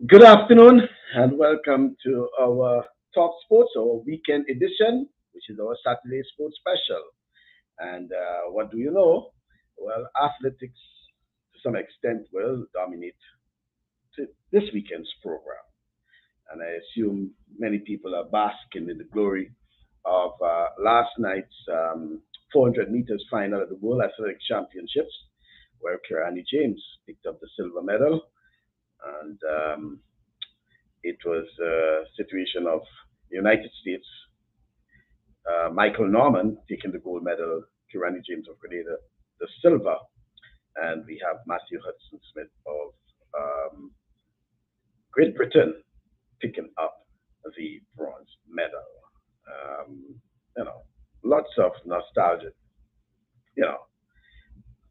Good afternoon and welcome to our Talk Sports, our weekend edition, which is our Saturday sports special. And what do you know? Well, athletics to some extent will dominate this weekend's program. And I assume many people are basking in the glory of last night's 400 meters final at the World Athletic Championships, where Kirani James picked up the silver medal. And it was a situation of the United States, Michael Norman taking the gold medal, Kirani James of Grenada the silver, and we have Matthew Hudson Smith of Great Britain picking up the bronze medal. Um, you know, lots of nostalgia, you know,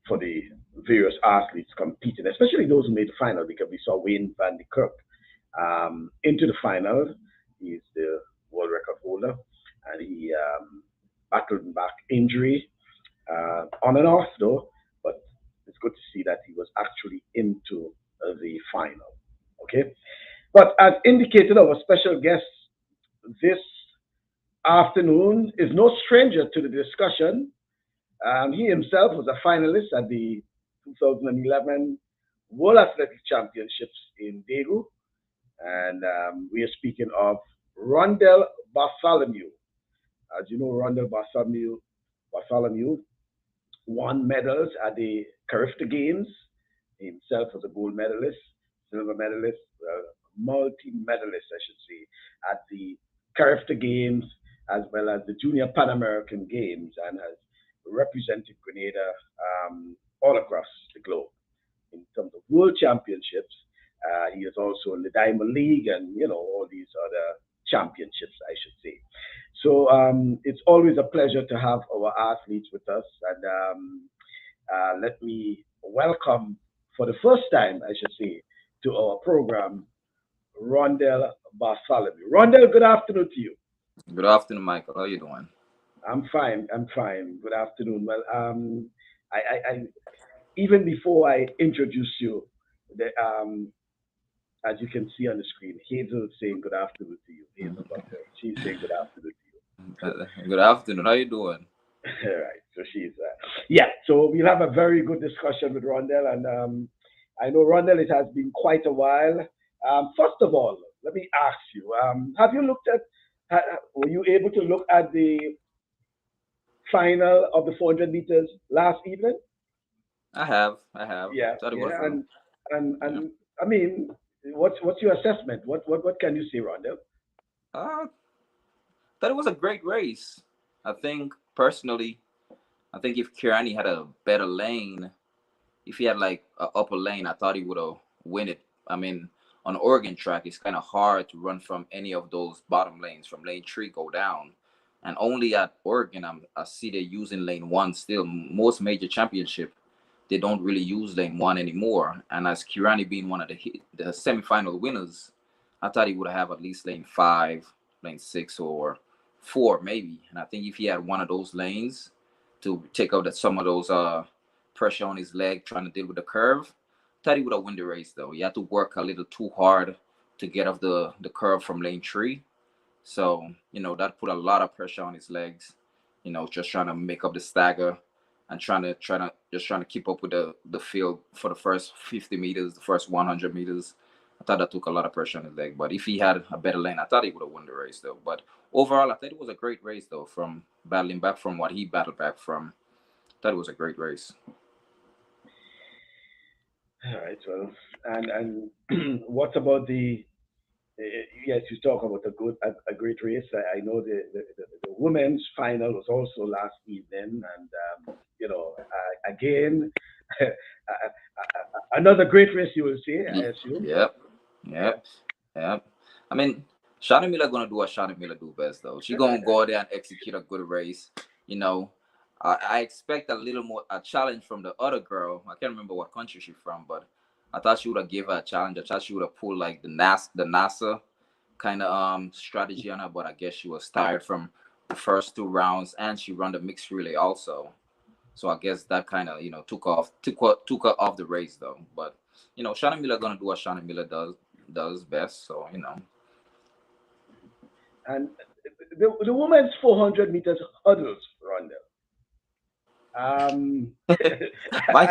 for the various athletes competing, especially those who made the final, because we saw Wayne Van de Kirk into the final. He's the world record holder, and he battled back injury on and off though, but it's good to see that he was actually into the final. Okay, but as indicated, our special guest this afternoon is no stranger to the discussion. He himself was a finalist at the 2011 World Athletic Championships in Daegu, and we are speaking of Rondell Bartholomew. As you know, Rondell Bartholomew won medals at the CARIFTA Games. He himself was a gold medalist, silver medalist, multi-medalist, I should say, at the CARIFTA Games as well as the Junior Pan American Games, and has represented Grenada all across the globe. In terms of world championships, he is also in the Diamond League and, you know, all these other championships, I should say. So it's always a pleasure to have our athletes with us. And let me welcome, for the first time, I should say, to our program, Rondell Bartholomew. Rondell, good afternoon to you. Good afternoon, Michael. How you doing? I'm fine. I'm fine. Good afternoon. Well, I even before I introduce you, the, as you can see on the screen, Hazel is saying good afternoon to you. Hazel Butler. She's saying good afternoon to you. Good afternoon. How you doing? All right. So she's yeah. So we'll have a very good discussion with Rondell, and I know Rondell. It has been quite a while. First of all, let me ask you: have you looked at? Were you able to look at the final of the 400 meters last evening? I have. I have. Yeah, Thought it was yeah, a yeah. and I mean, what's your assessment? What can you say, Rondell? Uh, Thought it was a great race. I think personally, I think if Kirani had a better lane, if he had like an upper lane, I thought he would have win it. I mean, on Oregon track, it's kind of hard to run from any of those bottom lanes. From lane 3, go down, and only at Oregon, I see they're using lane 1 still. Most major championship, they don't really use lane 1 anymore. And as Kirani being one of the semifinal winners, I thought he would have at least lane 5, lane 6, or 4 maybe. And I think if he had one of those lanes to take out some of those pressure on his leg, trying to deal with the curve, thought he would have won the race though. He had to work a little too hard to get off the curve from lane 3. So, that put a lot of pressure on his legs, just trying to make up the stagger and trying to keep up with the field for the first 50 meters, the first 100 meters. I thought that took a lot of pressure on his leg. But if he had a better lane, I thought he would have won the race though. But overall, I thought it was a great race though, from battling back from what he battled back from. I thought it was a great race. All right. Well, and what about the? Yes, you talk about a great race. I know the women's final was also last evening, and again, a Another great race, you will say, I assume. Yep, Yeah. yep, yep. I mean, Shana Miller gonna do what Shana Miller do best though. She gonna go there and execute a good race. You know, I expect a little more a challenge from the other girl. I can't remember what country she's from, but I thought she would have give her a challenge. I thought she would have pulled like the NASA kind of strategy on her, but I guess she was tired from the first two rounds, and she run the mixed relay also. So I guess that kind of took her off the race though. But Shannon Miller gonna do what Shannon Miller does best. So And the women's 400 meters hurdles, Rondell. my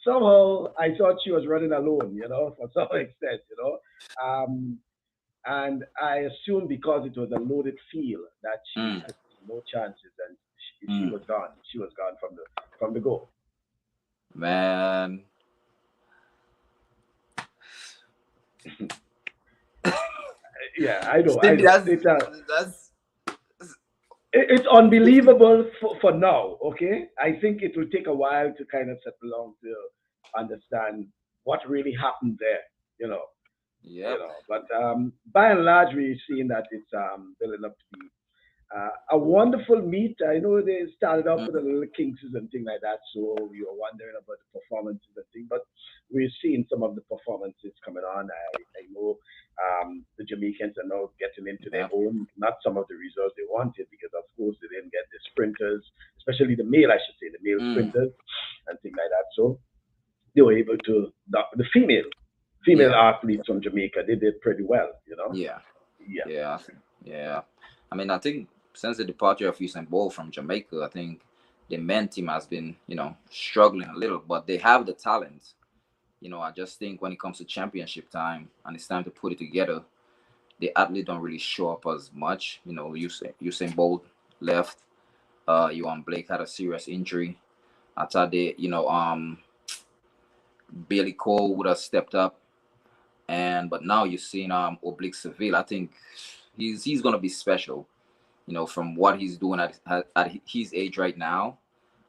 Somehow I thought she was running alone, for some extent, and I assumed because it was a loaded field that she mm, had no chances, and she mm, was gone. She was gone from the go. man, Yeah, I know, I Cindy, know. that's It's unbelievable for now. Okay, I think it will take a while to kind of settle down to understand what really happened there. You know, yep. But by and large, we've seen that it's building up to be a wonderful meet. I know they started off with a Mm, little kinks and things like that, so we were wondering about the performances and things. But we've seen some of the performances coming on. I know the Jamaicans are now getting into their yep. own. Not some of the results they wanted because, of course, they didn't get the sprinters, especially the male, I should say, the male Mm, sprinters and things like that. So they were able to the female yeah. athletes from Jamaica. They did pretty well. Yeah. Yeah. Yeah. Yeah. I mean, I think since the departure of Usain Bolt from Jamaica, I think the men team has been, struggling a little, but they have the talent. I just think when it comes to championship time and it's time to put it together, the athlete don't really show up as much. Usain Bolt left. Yuan Blake had a serious injury. I thought Billy Cole would have stepped up, but now you're seeing Oblique Seville. I think he's gonna be special. From what he's doing at his age right now,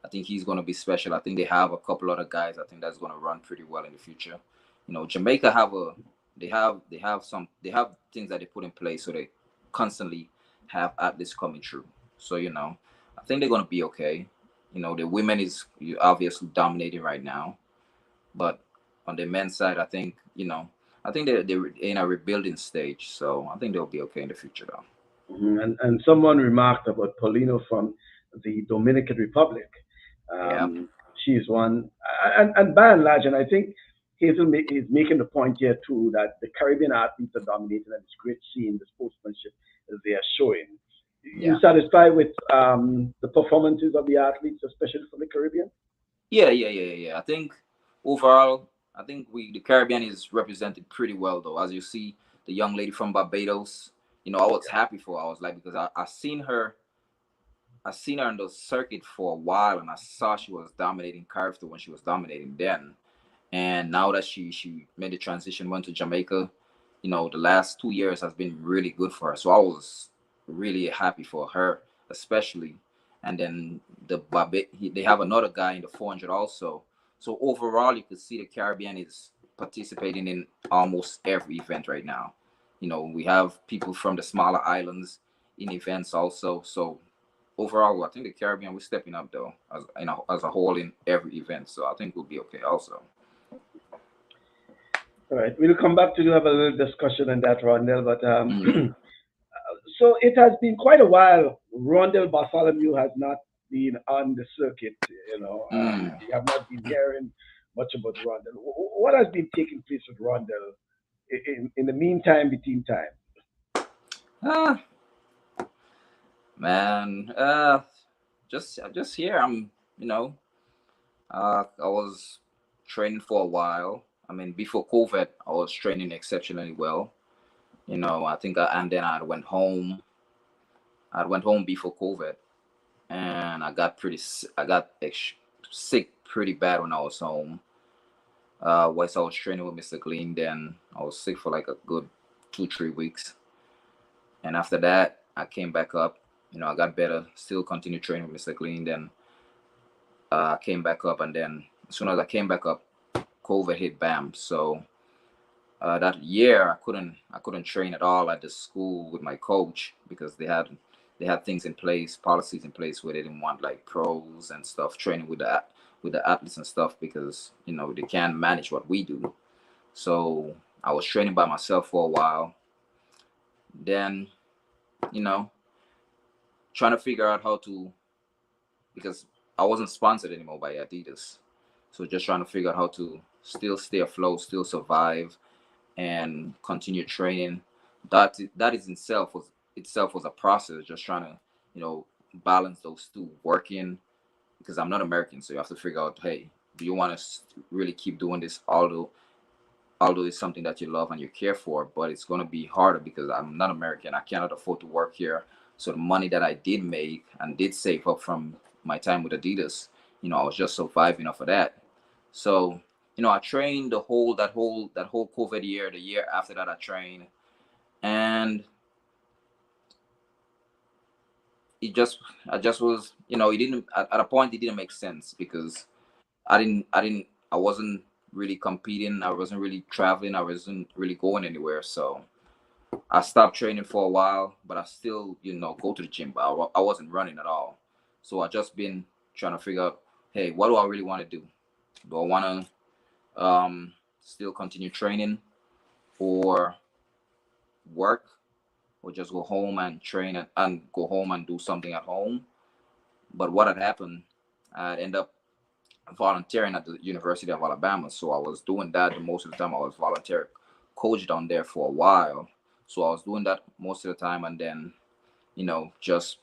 I think he's gonna be special. I think they have a couple other guys. I think that's gonna run pretty well in the future. Jamaica they have things that they put in place so they constantly have athletes coming through. So I think they're gonna be okay. The women is obviously dominating right now, but on the men's side, I think they're in a rebuilding stage. So I think they'll be okay in the future though. And someone remarked about Paulino from the Dominican Republic. Yeah. She's one, and by and large, and I think Hazel is making the point here too that the Caribbean athletes are dominating, and it's great seeing the sportsmanship that they are showing. You Yeah. satisfied with the performances of the athletes, especially from the Caribbean? Yeah. I think overall, I think the Caribbean is represented pretty well though. As you see, the young lady from Barbados, I was happy for her. I was like because I seen her on the circuit for a while, and I saw she was dominating CARIFTA when she was dominating then. And now that she made the transition, went to Jamaica, the last 2 years has been really good for her. So I was really happy for her, especially. And then they have another guy in the 400 also. So overall, you could see the Caribbean is participating in almost every event right now. We have people from the smaller islands in events also. So overall, I think the Caribbean we're stepping up though, as a whole in every event. So I think we'll be okay also. All right, we'll come back to have a little discussion on that, Rondell. But Mm, so it has been quite a while. Rondell Bartholomew has not been on the circuit. mm. We have not been hearing much about Rondell. What has been taking place with Rondell in the meantime, between time? Ah, man. Just here. I was training for a while. I mean, before COVID, I was training exceptionally well. I think, and then I went home. I went home before COVID, and I got sick pretty bad when I was home. Once I was training with Mr. Clean, then I was sick for like a good 2 3 weeks, and after that, I came back up. I got better. Still continued training with Mr. Clean. Then I came back up, and then As soon as I came back up, COVID hit, bam. So that year I couldn't train at all at the school with my coach because they had things in place, policies in place where they didn't want like pros and stuff training with the athletes and stuff because they can't manage what we do. So I was training by myself for a while. Then you know trying to figure out how to, because I wasn't sponsored anymore by Adidas. So just trying to figure out how to still stay afloat, still survive, and continue training. That is itself was a process. Just trying to balance those two, working because I'm not American, so you have to figure out, hey, do you want to really keep doing this? Although it's something that you love and you care for, but it's going to be harder because I'm not American. I cannot afford to work here. So the money that I did make and did save up from my time with Adidas, I was just surviving off of that. So, I trained that whole COVID year. The year after that, I trained, and it just I just was, it didn't at a point it didn't make sense because I wasn't really competing. I wasn't really traveling. I wasn't really going anywhere. So I stopped training for a while, but I still, go to the gym, but I wasn't running at all. So I just been trying to figure out, hey, what do I really want to do? Do I want to still continue training or work, or just go home and train and go home and do something at home? But what had happened, I'd end up volunteering at the University of Alabama. So I was doing that the most of the time. I was volunteer coach down there for a while. So I was doing that most of the time, and then just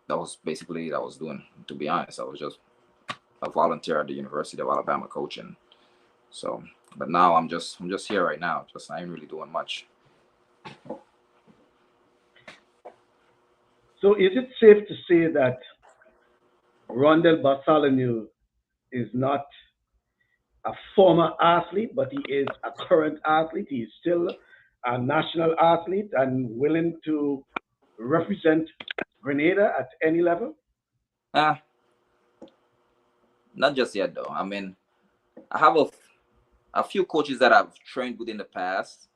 that was basically that I was doing. To be honest, I was just a volunteer at the University of Alabama coaching. So, but now I'm just here right now. Just I ain't really doing much. So is it safe to say that Rondell Bartholomew is not a former athlete, but he is a current athlete? He is still a national athlete and willing to represent Grenada at any level? Ah, not just yet though. I mean, I have a few coaches that I've trained with in the past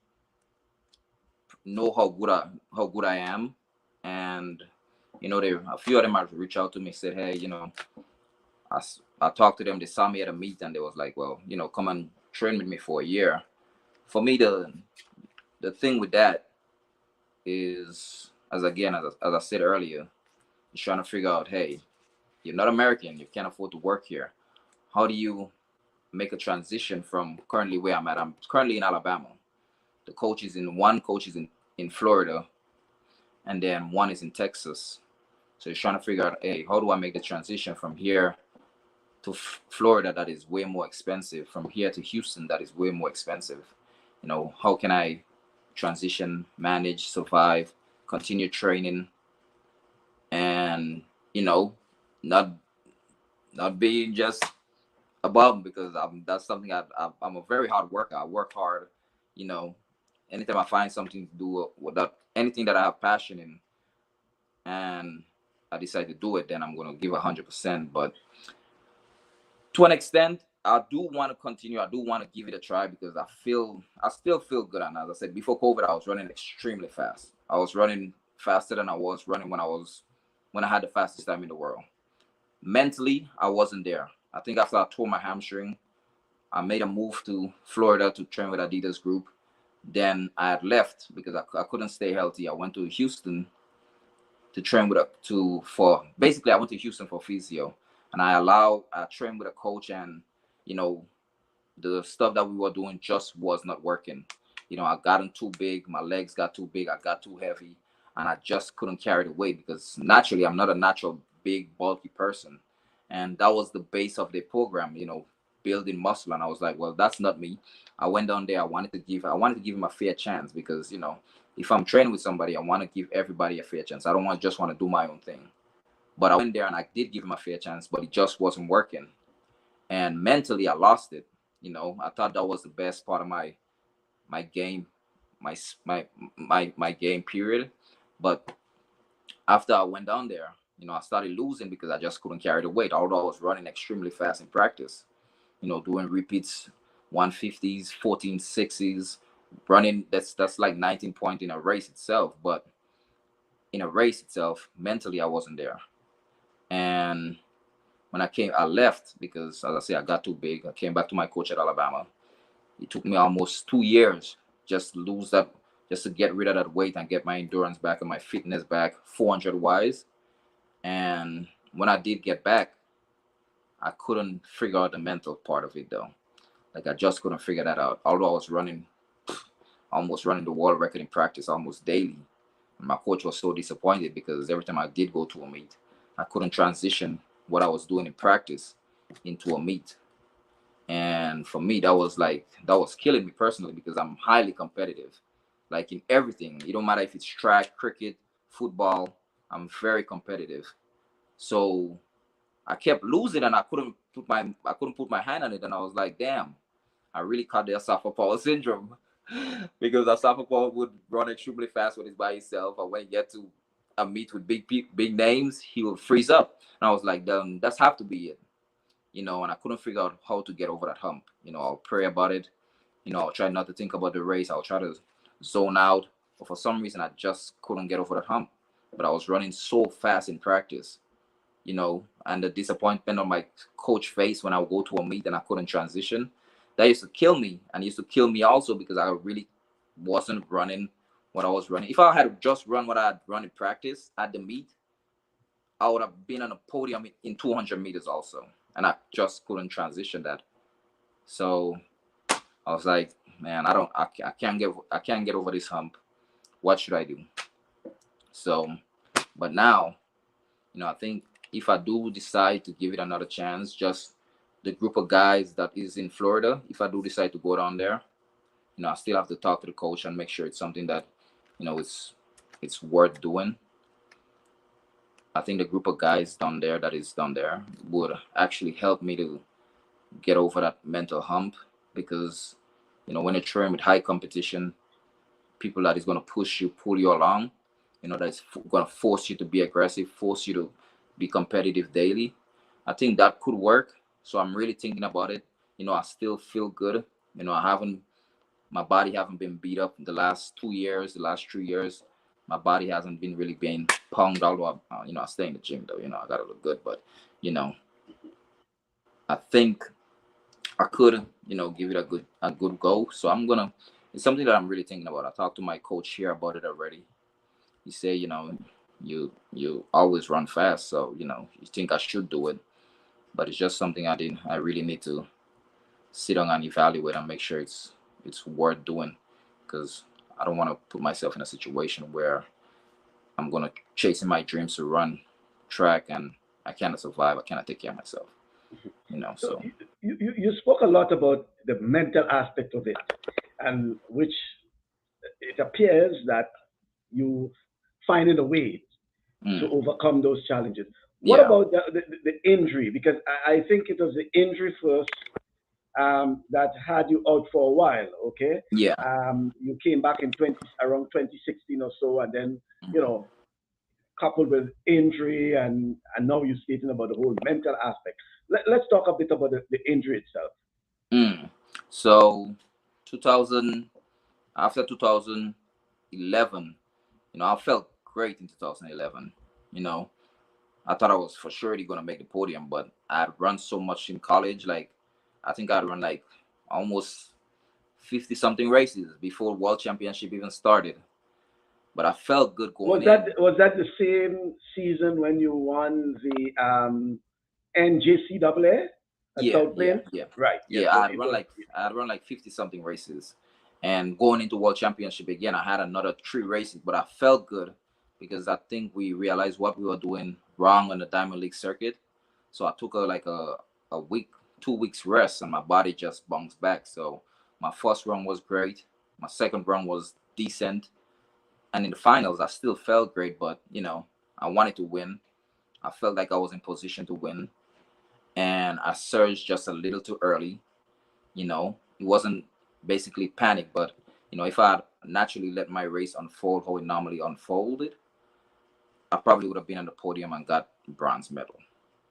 know how good I am, and they a few of them have reached out to me, said, hey, I talked to them. They saw me at a meet and they was like, well, come and train with me for a year. For me, the thing with that is, as I said earlier, is trying to figure out, hey, you're not American, you can't afford to work here. How do you make a transition from currently where I'm at? I'm currently in Alabama. One coach is in Florida, and then one is in Texas. So he's trying to figure out, hey, how do I make the transition from here to Florida, that is way more expensive, from here to Houston, that is way more expensive. How can I transition, manage, survive, continue training, and not not being just a bum, because that's something I'm a very hard worker. I work hard. You know, anytime I find something to do with that, anything that I have passion in, and I decide to do it, then I'm gonna give 100%. But to an extent, I do want to continue. I do want to give it a try because I still feel good. And as I said before COVID, I was running extremely fast. I was running faster than I was running when I had the fastest time in the world. Mentally, I wasn't there. I think after I tore my hamstring, I made a move to Florida to train with Adidas Group. Then I had left because I couldn't stay healthy. I went to Houston to train with a to for basically I went to Houston for physio, and I trained with a coach, and you know the stuff that we were doing just was not working. I gotten too big, my legs got too big, I got too heavy, and I just couldn't carry the weight because naturally I'm not a natural big bulky person, and that was the base of the program. Building muscle, and I was like, well, that's not me. I went down there. I wanted to give him a fair chance because if I'm training with somebody, I want to give everybody a fair chance. I don't want to do my own thing. But I went there and I did give him a fair chance, but it just wasn't working. And mentally, I lost it. I thought that was the best part of my game, my my game period. But after I went down there, I started losing because I just couldn't carry the weight, although I was running extremely fast in practice. doing repeats, 150s, 1460s, running. That's like 19 point in a race itself. But in a race itself, mentally, I wasn't there. And when I left because, as I say, I got too big. I came back to my coach at Alabama. It took me almost 2 years just to lose that, just to get rid of that weight and get my endurance back and my fitness back, 400 wise. And when I did get back, I couldn't figure out the mental part of it though. Like I just couldn't figure that out. Although I was almost running the world record in practice almost daily. And my coach was so disappointed because every time I did go to a meet, I couldn't transition what I was doing in practice into a meet. And for me, that was killing me personally because I'm highly competitive. Like in everything. It don't matter if it's track, cricket, football, I'm very competitive. So I kept losing and I couldn't put my hand on it, and I was like, damn, I really caught the Asafa Powell syndrome. Because Asafa Powell would run extremely fast when he's by himself, and when he get to a meet with big names, he would freeze up. And I was like, that's have to be it. And I couldn't figure out how to get over that hump. I'll pray about it. I'll try not to think about the race. I'll try to zone out. But for some reason, I just couldn't get over that hump. But I was running so fast in practice, and the disappointment on my coach face when I would go to a meet and I couldn't transition, that used to kill me. And it used to kill me also because I really wasn't running what I was running. If I had just run what I had run in practice at the meet, I would have been on a podium in 200 meters also. And I just couldn't transition that. So I was like, man, I can't get over this hump. What should I do? So, but now, I think if I do decide to give it another chance, just the group of guys that is in Florida, if I do decide to go down there, I still have to talk to the coach and make sure it's something that, it's worth doing. I think the group of guys down there that is down there would actually help me to get over that mental hump because, when you're training with high competition, people that is going to push you, pull you along, that's going to force you to be aggressive, force you to be competitive daily. I think that could work. So I'm really thinking about it. I still feel good. My body haven't been beat up in the last 2 years, the last 3 years. My body hasn't been really being pounded, although I stay in the gym though, I gotta look good, but I think I could, give it a good go. So it's something that I'm really thinking about. I talked to my coach here about it already. He said, you always run fast, so you think I should do it, but it's just something I really need to sit down and evaluate and make sure it's worth doing, because I don't want to put myself in a situation where I'm gonna chasing my dreams to run track and I cannot survive. I cannot take care of myself. So So you spoke a lot about the mental aspect of it, and which it appears that you finding a way to mm, overcome those challenges. What yeah, about the injury? Because I think it was the injury first that had you out for a while. Okay, yeah, you came back in around 2016 or so, and then you mm, know coupled with injury, and now you're stating about the whole mental aspect. Let's talk a bit about the injury itself. mm. So 2000 after 2011, I felt great in 2011. You know, I thought I was for sure going to make the podium, but I had run so much in college. Like, I think I'd run like almost 50 something races before World Championship even started. But I felt good going in. Was that the same season when you won the NJCAA at Yeah, South yeah, Plains? yeah, Right. Yes. yeah. So it was. I had run like 50 something races, and going into World Championship again, I had another 3 races, but I felt good because I think we realized what we were doing wrong on the Diamond League circuit. So I took a week, 2 weeks rest, and my body just bounced back. So my first run was great. My second run was decent, and in the finals, I still felt great. But I wanted to win. I felt like I was in position to win, and I surged just a little too early. It wasn't basically panic, but if I had naturally let my race unfold how it normally unfolded, I probably would have been on the podium and got bronze medal.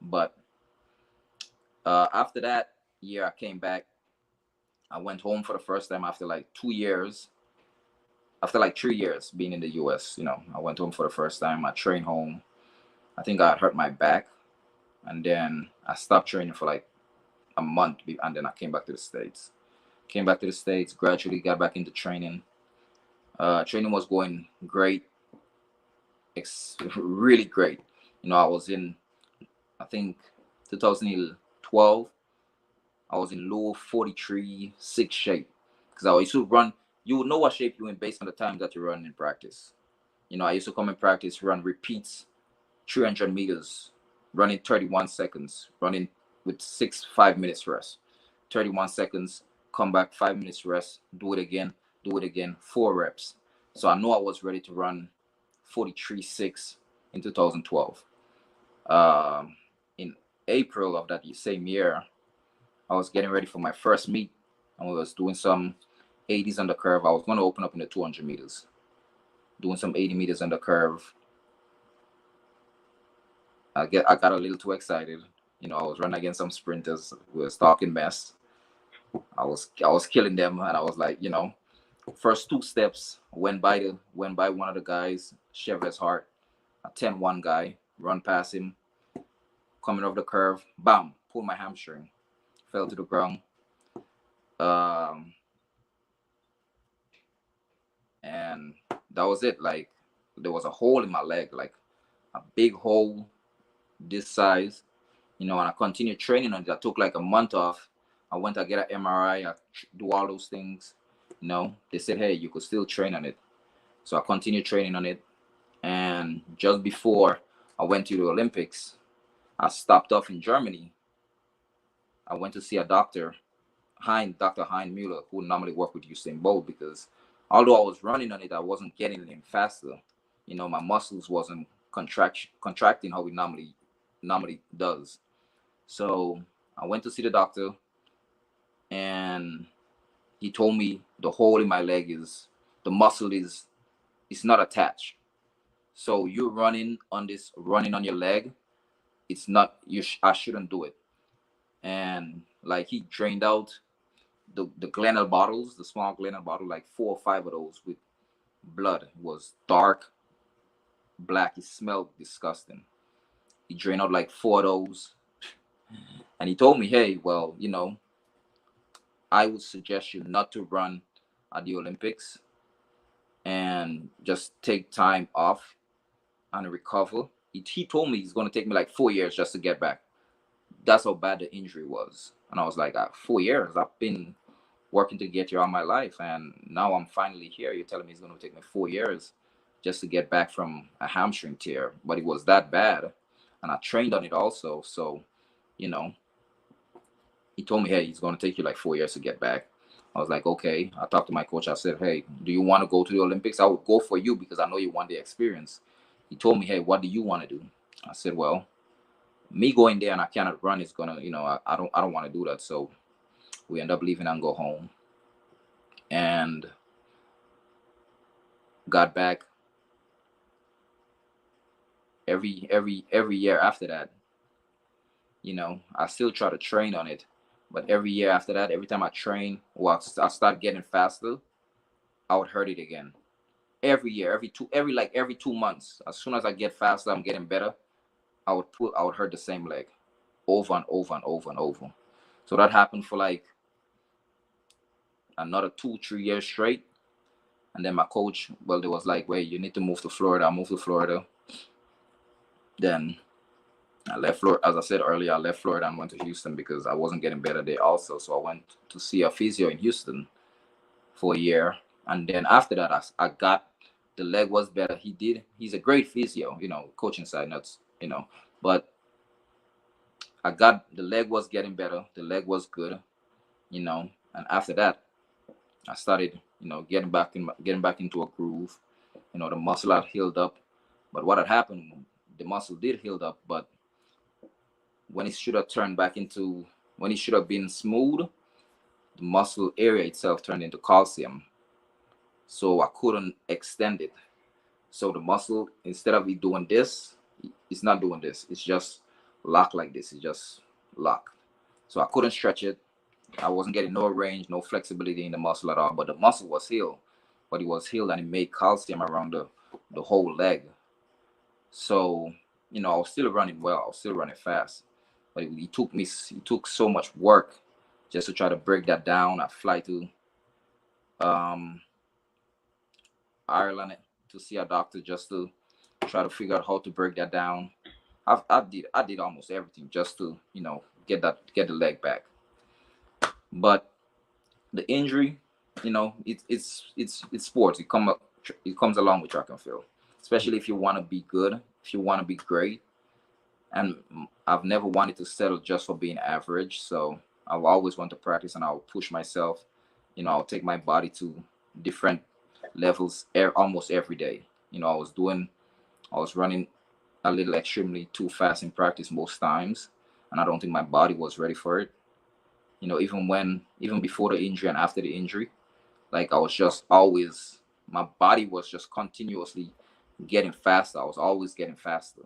But after that, year I came back, I went home for the first time after like 2 years, after like 3 years being in the US. I went home for the first time. I trained home. I think I hurt my back, and then I stopped training for like a month, and then I came back to the States. Came back to the States, gradually got back into training. Training was going great, really great. I was in, I think, 2012. I was in low 43, 6 shape. Because I used to run, you would know what shape you're in based on the time that you run in practice. I used to come in practice, run repeats, 300 meters, running 31 seconds, running with 5 minutes rest. 31 seconds, come back, 5 minutes rest, do it again, 4 reps. So I know I was ready to run 43.6 in 2012. In April of that same year, I was getting ready for my first meet, and we was doing some 80s on the curve. I was going to open up in the 200 meters, doing some 80 meters on the curve. I got a little too excited. I was running against some sprinters. We was talking mess. I was killing them, and I was like, first 2 steps went by one of the guys, Chevez Hart, a 10-1 guy, run past him, coming off the curve, bam, pulled my hamstring, fell to the ground. And that was it. Like, there was a hole in my leg, like a big hole this size, and I continued training on it. I took like a month off. I went to get an MRI, I do all those things. They said, hey, you could still train on it. So I continued training on it. And just before I went to the Olympics, I stopped off in Germany. I went to see a doctor, Dr. Hein Mueller, who normally worked with Usain Bolt, because although I was running on it, I wasn't getting it in faster. My muscles wasn't contracting how it normally does. So I went to see the doctor, and he told me the hole in my leg the muscle is not attached. So you're running on your leg. It's not I shouldn't do it. And like, he drained out the Glenel bottles, the small Glenel bottle, like 4 or 5 of those with blood. It was dark black. It smelled disgusting. He drained out like 4 of those, and he told me, hey, well, I would suggest you not to run at the Olympics and just take time off and recover. He told me it's going to take me like 4 years just to get back. That's how bad the injury was. And I was like, 4 years? I've been working to get here all my life, and now I'm finally here. You're telling me it's going to take me 4 years just to get back from a hamstring tear? But it was that bad, and I trained on it also. So, he told me, hey, it's going to take you like 4 years to get back. I was like, okay. I talked to my coach. I said, hey, do you want to go to the Olympics? I would go for you because I know you want the experience. He told me, hey, what do you want to do? I said, well, me going there and I cannot run is gonna, I don't want to do that. So we end up leaving and go home, and got back. Every year after that, I still try to train on it, but every year after that, every time I train, well, I start getting faster, I would hurt it again. Every year, every 2 months, as soon as I get faster, I'm getting better, I would hurt the same leg over and over and over and over. So that happened for like another 2-3 years straight. And then my coach, well, they was like, wait, you need to move to Florida. I moved to Florida. Then I left Florida. As I said earlier, I left Florida and went to Houston because I wasn't getting better there also. So I went to see a physio in Houston for a year. And then after that, I got, the leg was better. He's a great physio, coaching side nuts, but the leg was getting better. The leg was good, and after that, I started, getting back into a groove. The muscle had healed up, but what had happened, the muscle did heal up, but when it should have been smooth, the muscle area itself turned into calcium. So I couldn't extend it. So the muscle, instead of it doing this, it's not doing this. It's just locked like this. It's just locked. So I couldn't stretch it. I wasn't getting no range, no flexibility in the muscle at all. But the muscle was healed, but it was healed and it made calcium around the whole leg. So, I was still running well. I was still running fast, but it took so much work just to try to break that down. I fly to um, Ireland to see a doctor just to try to figure out how to break that down. I did almost everything just to get the leg back. But the injury, it's sports. It comes along with track and field, especially if you want to be good, if you want to be great. And I've never wanted to settle just for being average. So I've always want to practice, and I'll push myself. I'll take my body to different levels almost every day. I was running a little extremely too fast in practice most times, and I don't think my body was ready for it. Even before the injury and after the injury, like I was just always, my body was just continuously getting faster. I was always getting faster.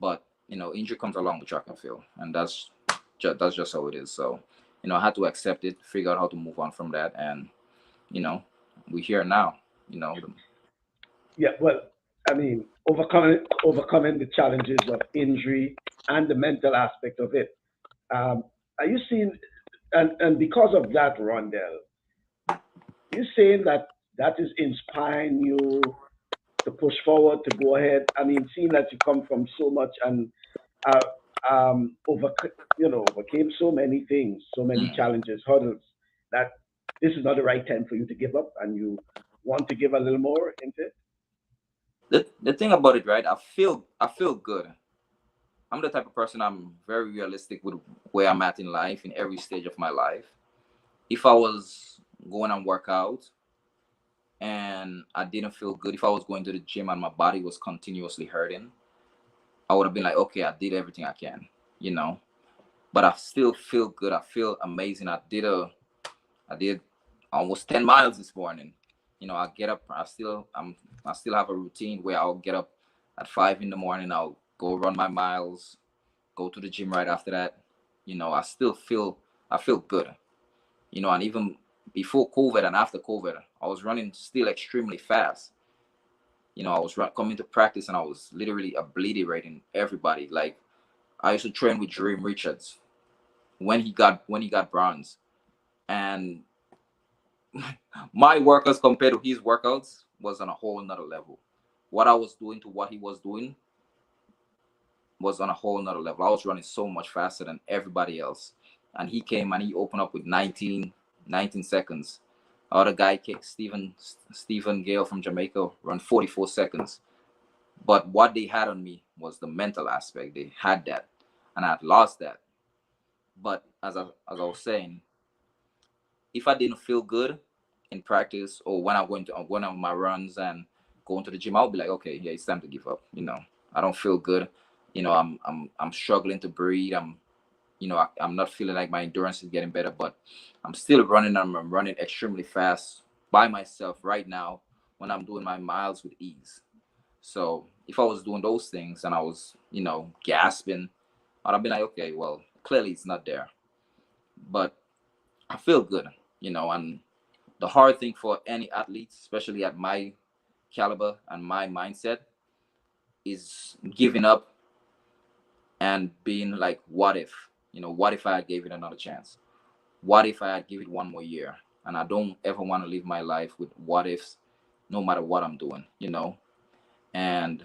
But injury comes along with track and field, and that's just how it is. So I had to accept it, figure out how to move on from that, and you know we're here now. You know, Yeah, well, I mean, overcoming the challenges of injury and the mental aspect of it. Are you seeing, and because of that, Rondell, you saying that that is inspiring you to push forward, to go ahead? I mean, seeing that you come from so much and uh, over, overcame so many things, so many mm. challenges, hurdles, that this is not the right time for you to give up, and you want to give a little more into it. The thing about it, right? I feel good. I'm the type of person. I'm very realistic with where I'm at in life, in every stage of my life. If I was going and work out and I didn't feel good, if I was going to the gym and my body was continuously hurting, I would have been like, okay, I did everything I can, you know. But I still feel good. I feel amazing. I did almost 10 miles this morning. I get up. I still have a routine where I'll get up at 5 in the morning. I'll go run my miles, go to the gym right after that. I feel good. And even before COVID and after COVID, I was running still extremely fast. I was coming to practice and I was literally obliterating everybody. Like I used to train with Dream Richards when he got bronze, and my workouts compared to his workouts was on a whole nother level. What I was doing to what he was doing was on a whole nother level. I was running so much faster than everybody else. And he came and he opened up with 19 seconds. Other guy kicked Stephen Gale from Jamaica run 44 seconds. But what they had on me was the mental aspect. They had that. And I had lost that. But as I was saying, if I didn't feel good in practice or when I'm going to on one of my runs and going to the gym, I'll be like, okay, yeah, it's time to give up. I don't feel good. I'm struggling to breathe. I'm not feeling like my endurance is getting better, but I'm still running. I'm running extremely fast by myself right now when I'm doing my miles with ease. So if I was doing those things and I was, gasping, I'd have been like, okay, well, clearly it's not there. But I feel good, and the hard thing for any athlete, especially at my caliber and my mindset, is giving up and being like, what if? What if I gave it another chance? What if I had give it one more year? And I don't ever want to live my life with what ifs, no matter what I'm doing. And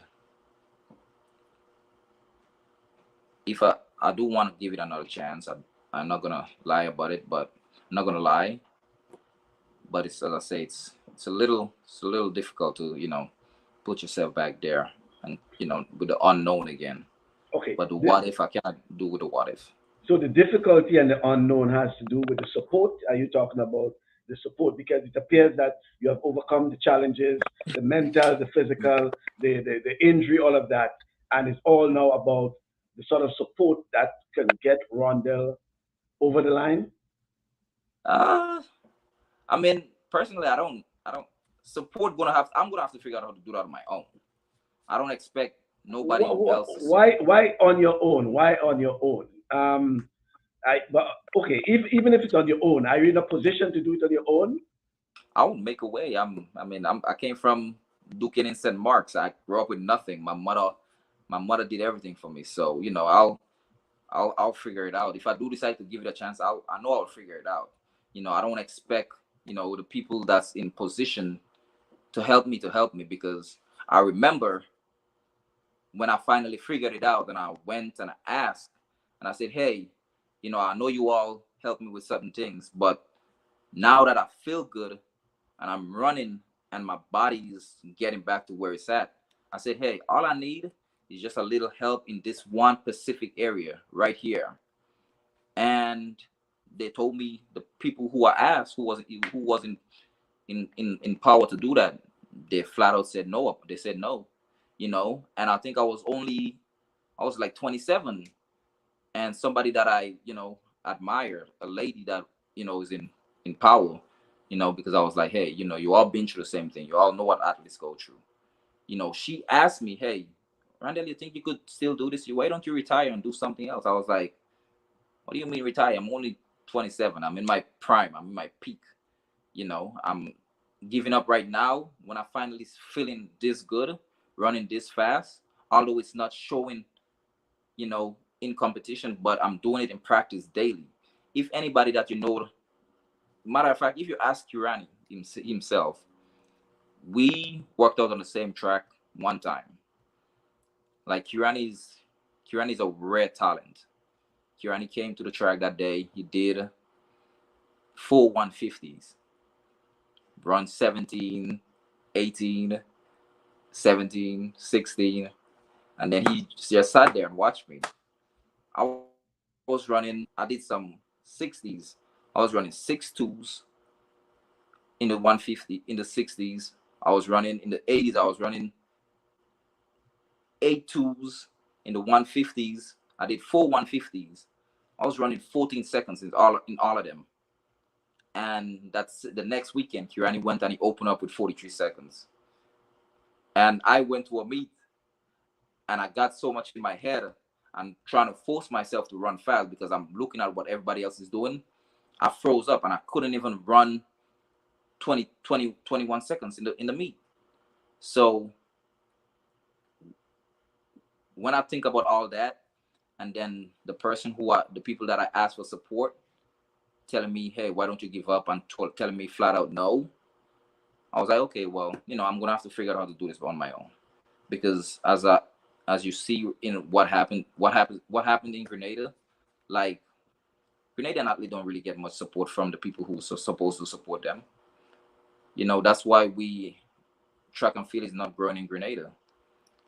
if I do want to give it another chance, I'm not gonna lie about it, but I'm not gonna lie. But it's, as I say, it's a little difficult to put yourself back there and with the unknown again. Okay. But the what if, I cannot do with the what if. So the difficulty and the unknown has to do with the support. Are you talking about the support? Because it appears that you have overcome the challenges, the mental, the physical, the injury, all of that, and it's all now about the sort of support that can get Rondell over the line. Uh I mean, personally, I don't support. I'm gonna have to figure out how to do that on my own. I don't expect nobody else to support. Why on your own? Why on your own? but okay, even if it's on your own, are you in a position to do it on your own? I would make a way. I came from Duquesne and St. Mark's. I grew up with nothing. My mother did everything for me. So I'll figure it out. If I do decide to give it a chance, I know I'll figure it out. I don't expect the people that's in position to help me because I remember when I finally figured it out and I went and I asked and I said, hey, I know you all helped me with certain things, but now that I feel good and I'm running and my body is getting back to where it's at, I said, hey, all I need is just a little help in this one specific area right here. And they told me the people who I asked who wasn't in power to do that, they flat out said no. They said no, and I think I was like 27, and somebody that I admire, a lady that is in power, because I was like, hey, you all been through the same thing. You all know what athletes go through. She asked me, hey, Rondell, you think you could still do this? Why don't you retire and do something else? I was like, what do you mean retire? I'm only 27. I'm in my prime. I'm in my peak. I'm giving up right now when I finally feeling this good, running this fast, although it's not showing, in competition, but I'm doing it in practice daily. If anybody that matter of fact, if you ask Kirani himself, we worked out on the same track one time. Like Kirani's a rare talent. Kirani came to the track that day. He did 4 150s, run 17, 18, 17, 16, and then he just sat there and watched me. I was running, I did some 60s. I was running 6.2s in the 150, in the 60s. I was running in the 80s. I was running 8.2s in the 150s. I did 4 150s. I was running 14 seconds in all of them. And that's the next weekend. Kirani went and he opened up with 43 seconds. And I went to a meet and I got so much in my head. I'm trying to force myself to run fast because I'm looking at what everybody else is doing. I froze up and I couldn't even run 21 seconds in the meet. So when I think about all that, and then the people that I asked for support telling me, hey, why don't you give up, and telling me flat out no, I was like, okay, well, I'm gonna have to figure out how to do this on my own. Because as you see in what happened in Grenada, like Grenadian athletes don't really get much support from the people who are supposed to support them. That's why track and field is not growing in Grenada.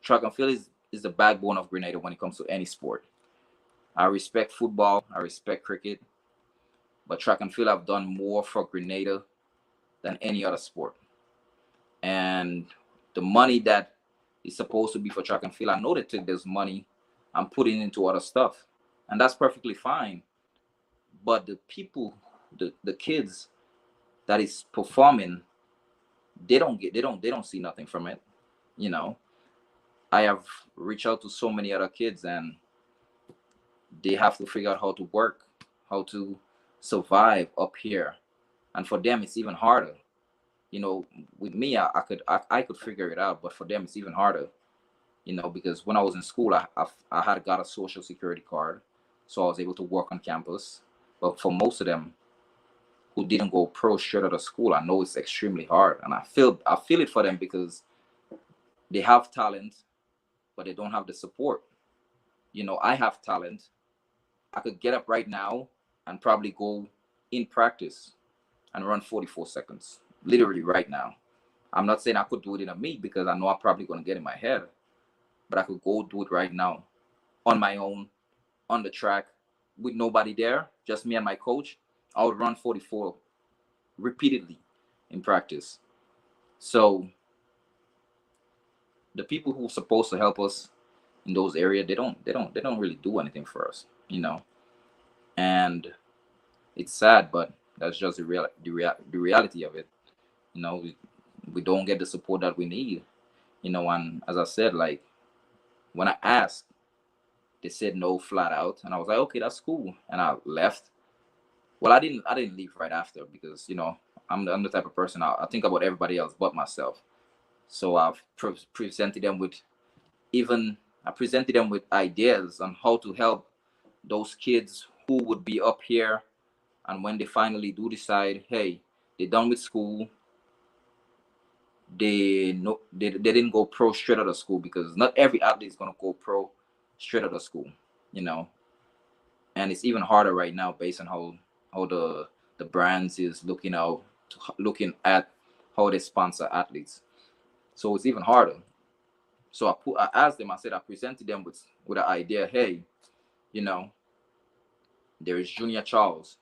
Track and field is the backbone of Grenada when it comes to any sport. I respect football, I respect cricket, but track and field have done more for Grenada than any other sport. And the money that is supposed to be for track and field, I know they take this money and put it into other stuff, and that's perfectly fine. But the people, the kids that is performing, they don't see nothing from it. You know, I have reached out to so many other kids, and they have to figure out how to work, how to survive up here, and for them it's even harder. With me, I could figure it out, but for them it's even harder. Because when I was in school, I had got a social security card, so I was able to work on campus. But for most of them who didn't go pro straight out of school, I know it's extremely hard, and I feel it for them because they have talent, but they don't have the support. I have talent. I could get up right now and probably go in practice and run 44 seconds, literally right now. I'm not saying I could do it in a meet because I know I'm probably going to get in my head, but I could go do it right now on my own, on the track, with nobody there, just me and my coach. I would run 44 repeatedly in practice. So the people who are supposed to help us in those areas, they don't really do anything for us. And it's sad, but that's just the reality of it. We don't get the support that we need. And as I said, like when I asked, They said no flat out, and I was like, okay, that's cool, and I left. Well, I didn't leave right after because I'm the type of person I think about everybody else but myself. So I've presented them with even I presented them with ideas on how to help those kids who would be up here, and when they finally do decide, hey, they're done with school, they didn't go pro straight out of school, because not every athlete is gonna go pro straight out of school, you know. And it's even harder right now based on how the brands is looking at how they sponsor athletes. So it's even harder. So I asked them. I said I presented them with an idea. Hey, you know, there is Junior Charles,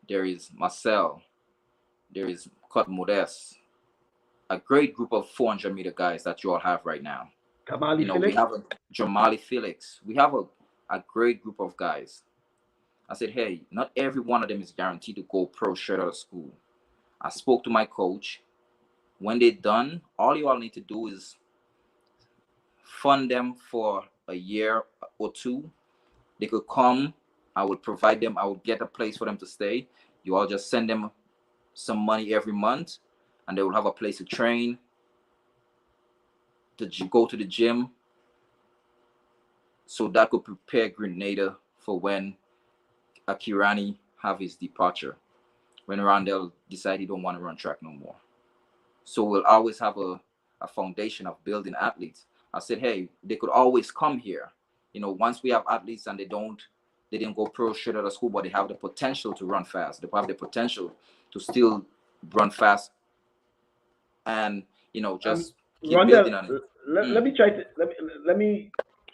there is Marcel, there is Cut Modeste, a great group of 400-meter guys that you all have right now. Kamali We Felix. have a Jamali Felix. We have a great group of guys. I said, hey, not every one of them is guaranteed to go pro straight out of school. I spoke to my coach. When they're done, all you all need to do is fund them for a year or two. They could come. I would provide them. I would get a place for them to stay. You all just send them some money every month, and they will have a place to train, to go to the gym. So that could prepare Grenada for when Akirani have his departure, when Rondell decide he don't want to run track no more. So we'll always have a foundation of building athletes. I said, hey, they could always come here. Once we have athletes and they didn't go pro straight out of school, but they have the potential to run fast. They have the potential to still run fast, and just keep Rondell, building on it. let me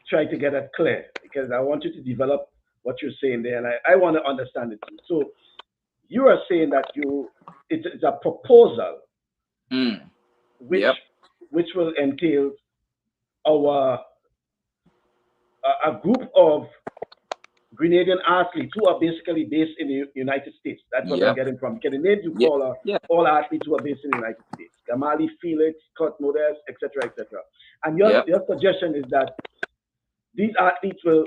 try to get it clear, because I want you to develop what you're saying there, and I want to understand it too. So you are saying that it's a proposal Mm. which Yep. which will entail our a group of Grenadian athletes who are basically based in the United States. That's what I'm Yep. getting from. Because the names you Yeah. call are Yeah. all athletes who are based in the United States. Gamali, Felix, Kurt Modest, etc., etc. And Yep. your suggestion is that these athletes will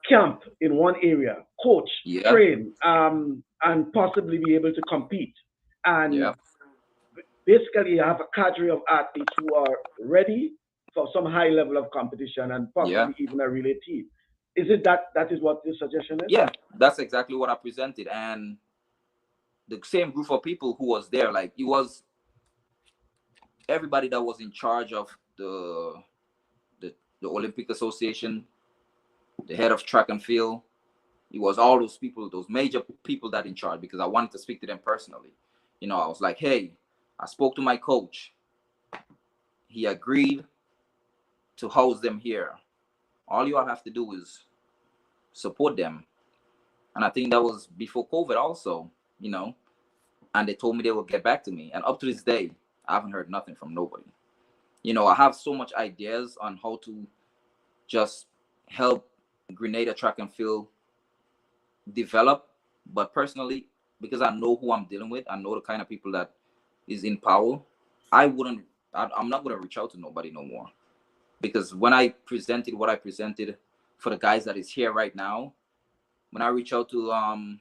camp in one area, coach, Yeah. train, and possibly be able to compete. And Yeah. basically, you have a cadre of athletes who are ready for some high level of competition and Yeah. possibly even a relay team. Is it that is what this suggestion is? Yeah. That's exactly what I presented, and the same group of people who was there, like it was everybody that was in charge of the Olympic Association, the head of track and field. It was all those people, those major people that in charge, because I wanted to speak to them personally. I was like, hey, I spoke to my coach. He agreed to house them here. All you all have to do is support them. And I think that was before COVID also, and they told me they will get back to me. And up to this day, I haven't heard nothing from nobody. I have so much ideas on how to just help Grenada track and field develop, but personally, because I know who I'm dealing with, I know the kind of people that is in power, I'm not going to reach out to nobody no more. Because when I presented what I presented for the guys that is here right now, when I reach out to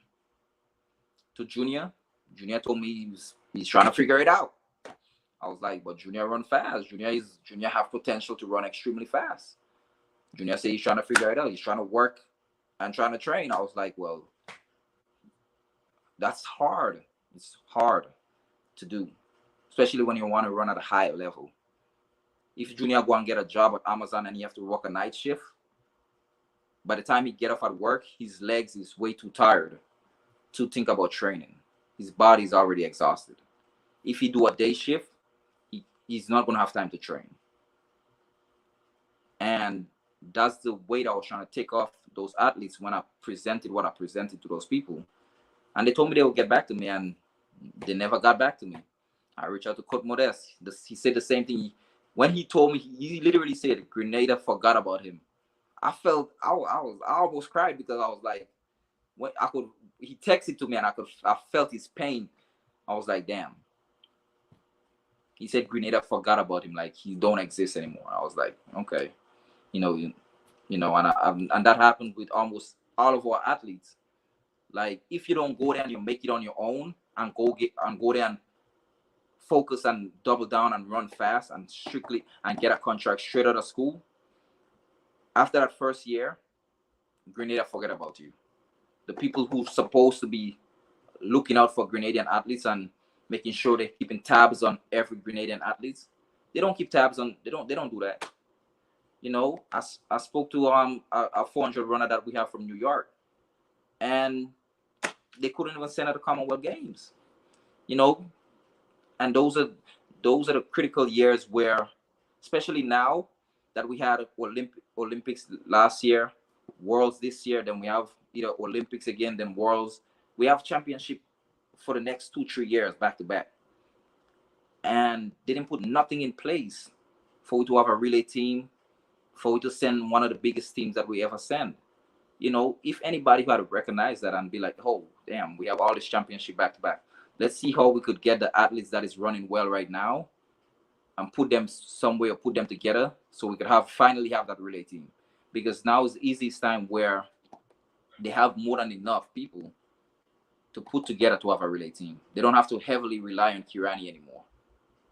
Junior told me he's trying to figure it out. I was like, but Junior run fast. Junior have potential to run extremely fast. Junior said he's trying to figure it out. He's trying to work and trying to train. I was like, well, that's hard. It's hard to do, especially when you want to run at a higher level. If Junior go and get a job at Amazon and he have to work a night shift, by the time he get off at work, his legs is way too tired to think about training. His body's already exhausted. If he do a day shift, he's not going to have time to train. And that's the weight I was trying to take off those athletes when I presented what I presented to those people. And they told me they would get back to me, and they never got back to me. I reached out to Coach Modeste. He said the same thing. When he told me, he literally said Grenada forgot about him. I almost cried, because I was like, he texted to me and I felt his pain. I was like, damn. He said Grenada forgot about him, like he don't exist anymore. I was like, okay, you know, and that happened with almost all of our athletes. Like if you don't go there and you make it on your own and go there and focus and double down and run fast and strictly and get a contract straight out of school, after that first year, Grenada forget about you. The people who supposed to be looking out for Grenadian athletes and making sure they're keeping tabs on every Grenadian athletes, they don't keep tabs on. They don't do that. You know, I spoke to a 400 runner that we have from New York, and they couldn't even send her to Commonwealth Games. You know, and those are the critical years where, especially now that we had Olympics last year, Worlds this year, then we have either Olympics again, then Worlds. We have championship for the next 2-3 years back to back, and they didn't put nothing in place for we to have a relay team, for we to send one of the biggest teams that we ever send. You know, if anybody who had recognized that and be like, oh damn, we have all this championship back to back, let's see how we could get the athletes that is running well right now and put them somewhere, or put them together so we could finally have that relay team. Because now is the easiest time where they have more than enough people to put together to have a relay team. They don't have to heavily rely on Kirani anymore.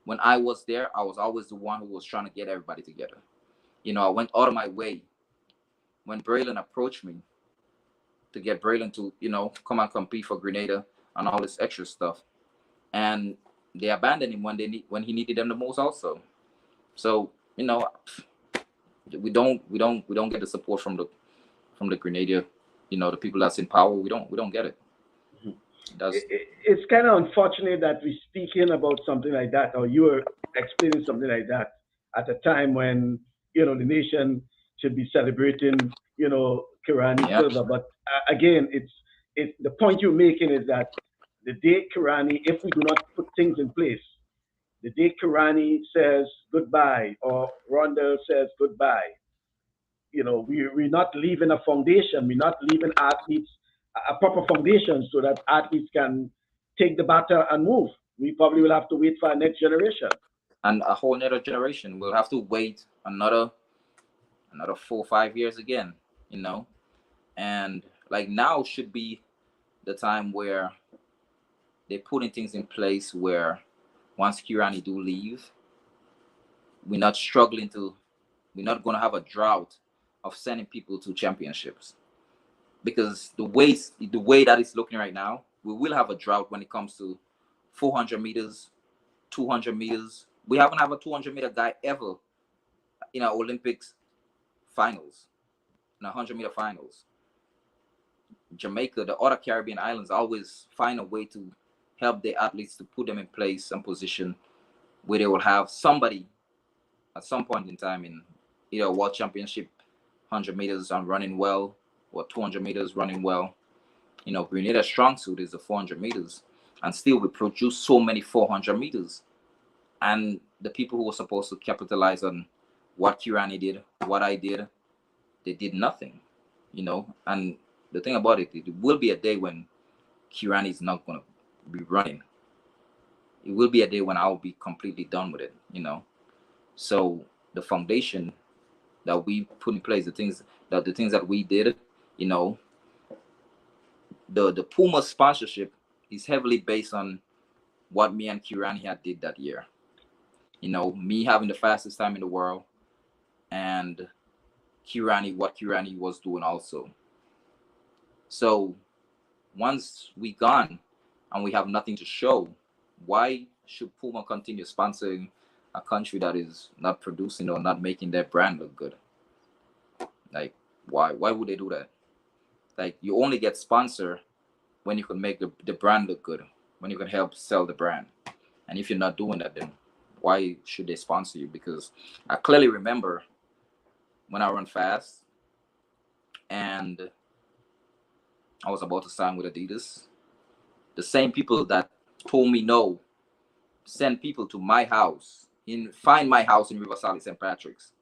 When I was there, I was always the one who was trying to get everybody together. You know, I went out of my way when Braylon approached me to get Braylon to, you know, come and compete for Grenada and all this extra stuff. And they abandoned him when he needed them the most also. So, you know, we don't get the support from the Grenada, you know, the people that's in power. We don't get it. It's kind of unfortunate that we're speaking about something like that, or you are explaining something like that at a time when, you know, the nation should be celebrating, you know, Kirani Yeah. Silva. But again, it's the point you're making is that the day Kirani, if we do not put things in place, the day Kirani says goodbye or Rondell says goodbye, you know, we're not leaving a foundation. We're not leaving athletes a proper foundation so that athletes can take the batter and move. We probably will have to wait for our next generation. And a whole another generation will have to wait another 4 or 5 years again, you know. And like now should be the time where they're putting things in place where once Kirani do leave, we're not struggling to, we're not going to have a drought of sending people to championships. Because the way that it's looking right now, we will have a drought when it comes to 400 meters, 200 meters. We haven't had a 200-meter guy ever in our Olympics finals, in 100-meter finals. Jamaica, the other Caribbean islands always find a way to help their athletes to put them in place and position where they will have somebody at some point in time in either World Championship 100 meters and running well, or 200 meters running well. You know, Grenada's strong suit is the 400 meters, and still we produce so many 400 meters. And the people who were supposed to capitalize on what Kirani did, what I did, they did nothing, you know. And the thing about it will be a day when Kirani is not going to be running. It will be a day when I'll be completely done with it, you know. So the foundation that we put in place, the things that we did, you know, the Puma sponsorship is heavily based on what me and Kirani had did that year. You know, me having the fastest time in the world, and what Kirani was doing also. So once we gone and we have nothing to show, why should Puma continue sponsoring a country that is not producing or not making their brand look good? Like, why would they do that? Like, you only get sponsor when you can make the brand look good, when you can help sell the brand. And if you're not doing that, then why should they sponsor you? Because I clearly remember when I run fast and I was about to sign with Adidas, the same people that told me no send people to my house, find my house in Riverside, St. Patrick's,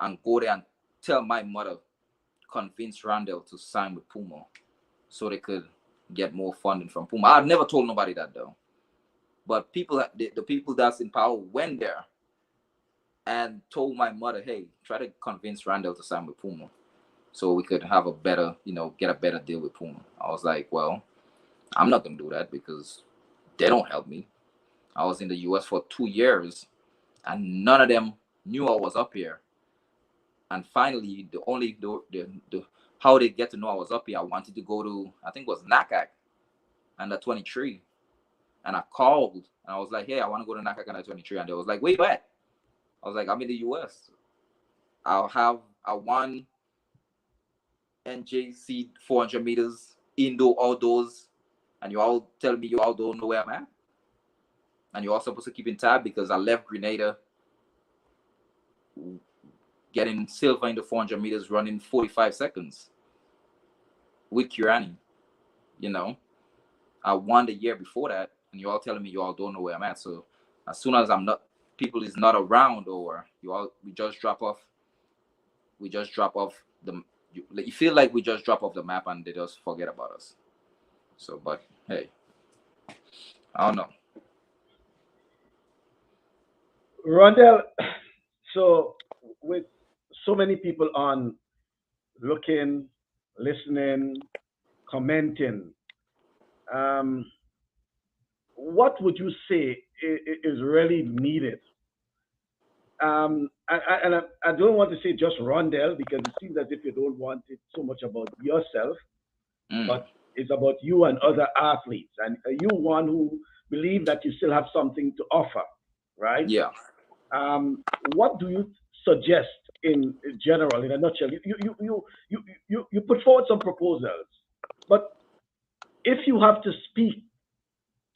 and go there and tell my mother, convince Rondell to sign with Puma so they could get more funding from Puma. I've never told nobody that though. But the people that's in power went there and told my mother, hey, try to convince Rondell to sign with Puma. so we could have a better, get a better deal with Puma. I was like, well, I'm not gonna do that because they don't help me. I was in the US for 2 years and none of them knew I was up here. And finally, the how they get to know I was up here, I wanted to go to, I think it was NACAC under 23. And I called and I was like, hey, I want to go to NACAC under 23. And they was like, where you at? I was like, I'm in the US. I won NJC 400 meters, indoor, outdoors, and you all tell me you all don't know where I'm at? And you're all supposed to keep in tab because I left Grenada getting silver in the 400 meters running 45 seconds with Kirani. I won the year before that, and you all telling me you all don't know where I'm at. So as soon as people is not around, or we just drop off the. You feel like we just drop off the map and they just forget about us. So, but hey, I don't know. Rondell, so with so many people on looking, listening, commenting, what would you say is really needed? I don't want to say just Rondell because it seems as if you don't want it so much about yourself, but it's about you and other athletes. And you one who believe that you still have something to offer, right? Yeah. What do you suggest in general, in a nutshell? You put forward some proposals, but if you have to speak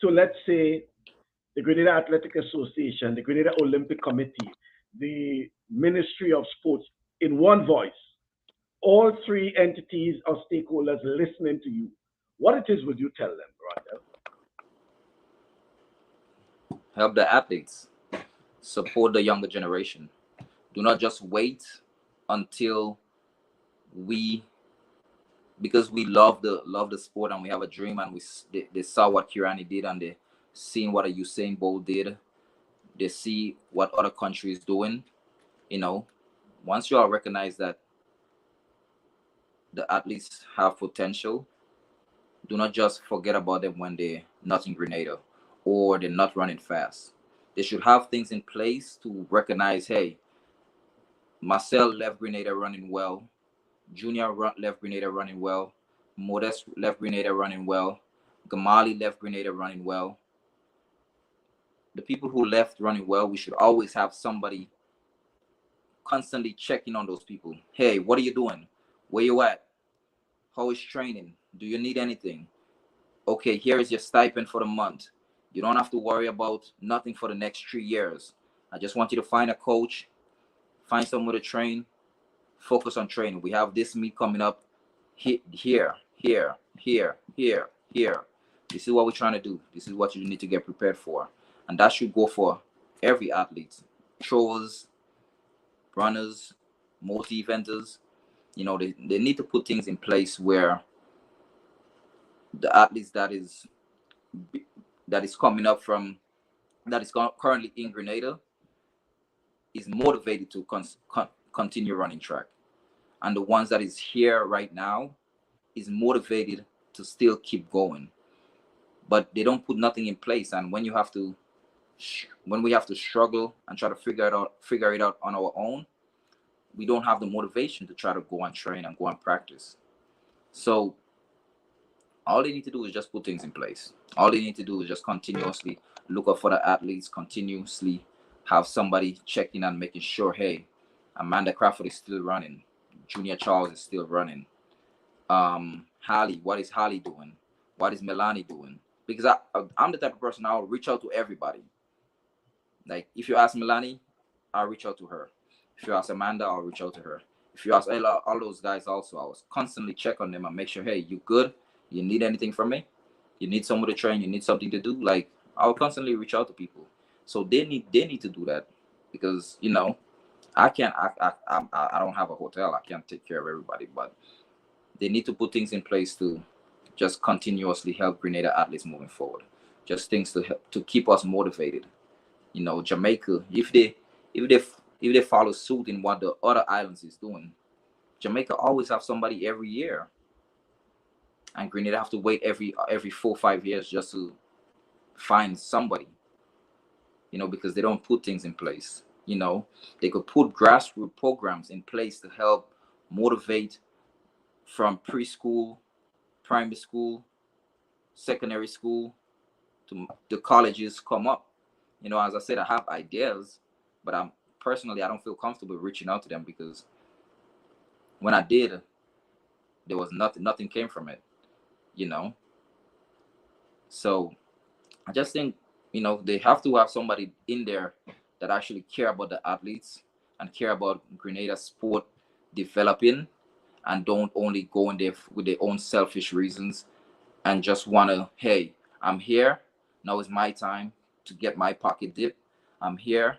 to, let's say, the Grenada Athletic Association, the Grenada Olympic Committee, the Ministry of Sports in one voice, all three entities or stakeholders listening to you, what it is would you tell them, Rondell? Help the athletes, support the younger generation. Do not just wait until we, because we love the sport and we have a dream, and they saw what Kirani did and they seen what a Usain Bolt did. They see what other countries doing. Once you all recognize that the athletes have potential, do not just forget about them when they're not in Grenada or they're not running fast. They should have things in place to recognize, hey, Marcel left Grenada running well, Junior left Grenada running well, Modest left Grenada running well, Gamali left Grenada running well. The people who left running well, we should always have somebody constantly checking on those people. Hey, what are you doing? Where you at? How is training? Do you need anything? Okay, here is your stipend for the month. You don't have to worry about nothing for the next 3 years. I just want you to find a coach, find someone to train, focus on training. We have this meet coming up here, here, here. This is what we're trying to do. This is what you need to get prepared for. And that should go for every athlete. Throwers, runners, multi-eventers. They need to put things in place where the athletes that is coming up from, that is currently in Grenada, is motivated to continue running track, and the ones that is here right now is motivated to still keep going, but they don't put nothing in place. And when we have to struggle and try to figure it out on our own, we don't have the motivation to try to go and train and go and practice. So all they need to do is just put things in place. All they need to do is just continuously look up for the athletes, continuously have somebody checking and making sure, hey, Amanda Crawford is still running. Junior Charles is still running. Holly, what is Holly doing? What is Melanie doing? Because I'm the type of person, I'll reach out to everybody. Like, if you ask Melanie, I'll reach out to her. If you ask Amanda, I'll reach out to her. If you ask all those guys also, I was constantly check on them and make sure, hey, you good? You need anything from me? You need someone to train? You need something to do? Like, I'll constantly reach out to people. So they need to do that, because I can't. I don't have a hotel. I can't take care of everybody, but they need to put things in place to just continuously help Grenada athletes moving forward. Just things to help to keep us motivated. Jamaica, if they follow suit in what the other islands is doing, Jamaica always have somebody every year, and Grenada have to wait every 4 or 5 years just to find somebody. Because they don't put things in place. They could put grassroots programs in place to help motivate from preschool, primary school, secondary school to the colleges come up. As I said, I have ideas, but I don't feel comfortable reaching out to them because when I did, there was nothing came from it. You know, so I just think they have to have somebody in there that actually care about the athletes and care about Grenada sport developing, and don't only go in there with their own selfish reasons and just wanna, hey, I'm here. Now is my time to get my pocket dip. I'm here.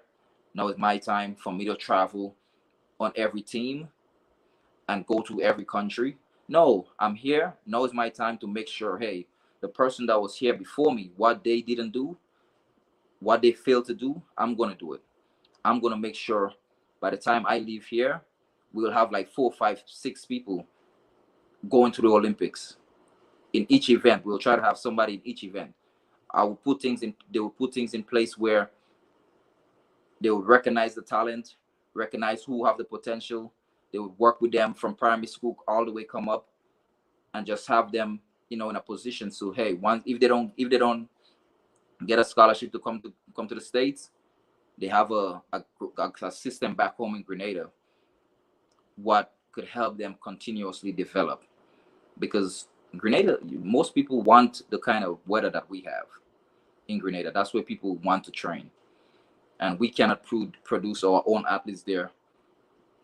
Now is my time for me to travel on every team and go to every country. No, I'm here. Now is my time to make sure, hey, the person that was here before me, what they didn't do, what they failed to do, I'm gonna do it. I'm gonna make sure by the time I leave here, we'll have like 4, 5, 6 people going to the Olympics. In each event, we'll try to have somebody in each event. They will put things in place where they will recognize the talent, recognize who have the potential. They would work with them from primary school all the way come up, and just have them, in a position. So hey, once if they don't get a scholarship to come to the States, they have a system back home in Grenada what could help them continuously develop. Because Grenada, most people want the kind of weather that we have in Grenada. That's where people want to train, and we cannot produce our own athletes there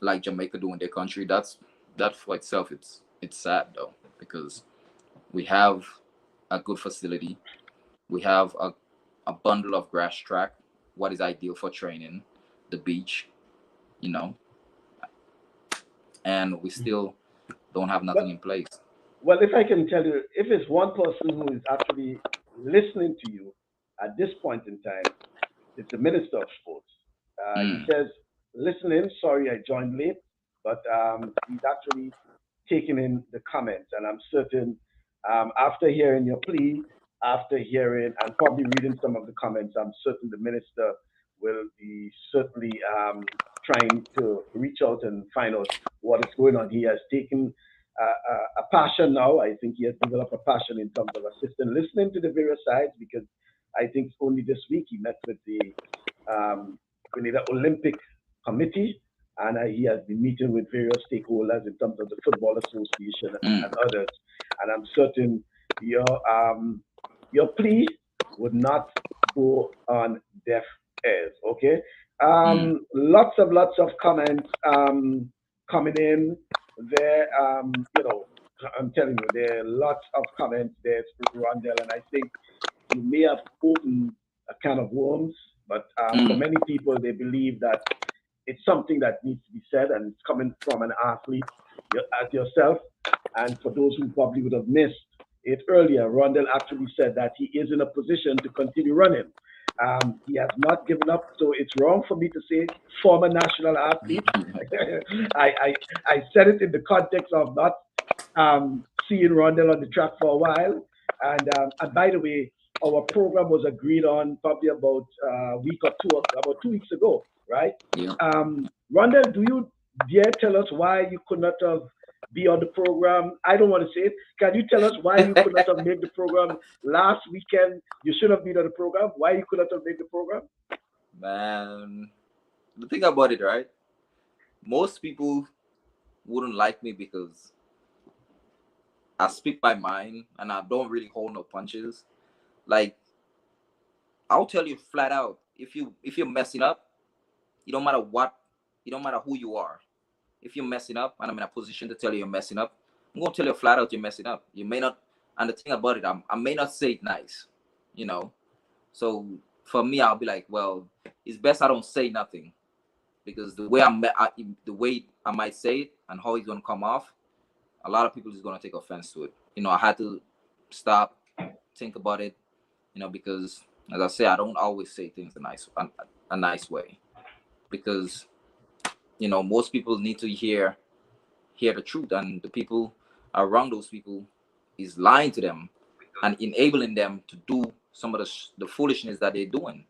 like Jamaica do in their country. That for itself, it's sad though, because we have a good facility, we have a bundle of grass track, what is ideal for training, the beach, you know, and we still don't have nothing But in place. well, if I can tell you, if it's one person who is actually listening to you at this point in time, it's the Minister of Sports. He Mm, says, listen in, sorry I joined late, but he's actually taking in the comments. And I'm certain after hearing your plea, after hearing and probably reading some of the comments, I'm certain the Minister will be certainly trying to reach out and find out what is going on. He has taken a passion now. I think he has developed a passion in terms of assisting, listening to the various sides, because I think only this week he met with the um, Grenada Olympic Committee, and he has been meeting with various stakeholders in terms of the Football Association and mm, others. And I'm certain your plea would not go on deaf ears. Okay. mm, Lots of comments coming in there. I'm telling you, there are lots of comments there, Rondell, and I think you may have opened a can of worms, but for mm, many people, they believe that it's something that needs to be said, and it's coming from an athlete as yourself. And for those who probably would have missed it earlier, Rondell actually said that he is in a position to continue running. He has not given up, so it's wrong for me to say former national athlete. I, I I said it in the context of not seeing Rondell on the track for a while. And by the way, our program was agreed on probably about a week or two, about 2 weeks ago, right? yeah. Rondell, do you dare tell us why you could not have be on the program? I don't want to say it. Can you tell us why you could not have made the program last weekend? You should have been on the program. Why you could not have made the program? Man, the thing about it, right? Most people wouldn't like me because I speak my mind and I don't really hold no punches. Like, I'll tell you flat out, if you're messing up, it don't matter what, it don't matter who you are. If you're messing up and I'm in a position to tell you you're messing up, I'm gonna tell you flat out you're messing up. You may not, and the thing about it, I may not say it nice, you know. So for me, I'll be like, well, it's best I don't say nothing, because the way I might say it and how it's gonna come off, a lot of people is gonna take offense to it. I had to stop, think about it, because as I say, I don't always say things a nice way, because most people need to hear hear the truth, and the people around those people is lying to them and enabling them to do some of the foolishness that they're doing,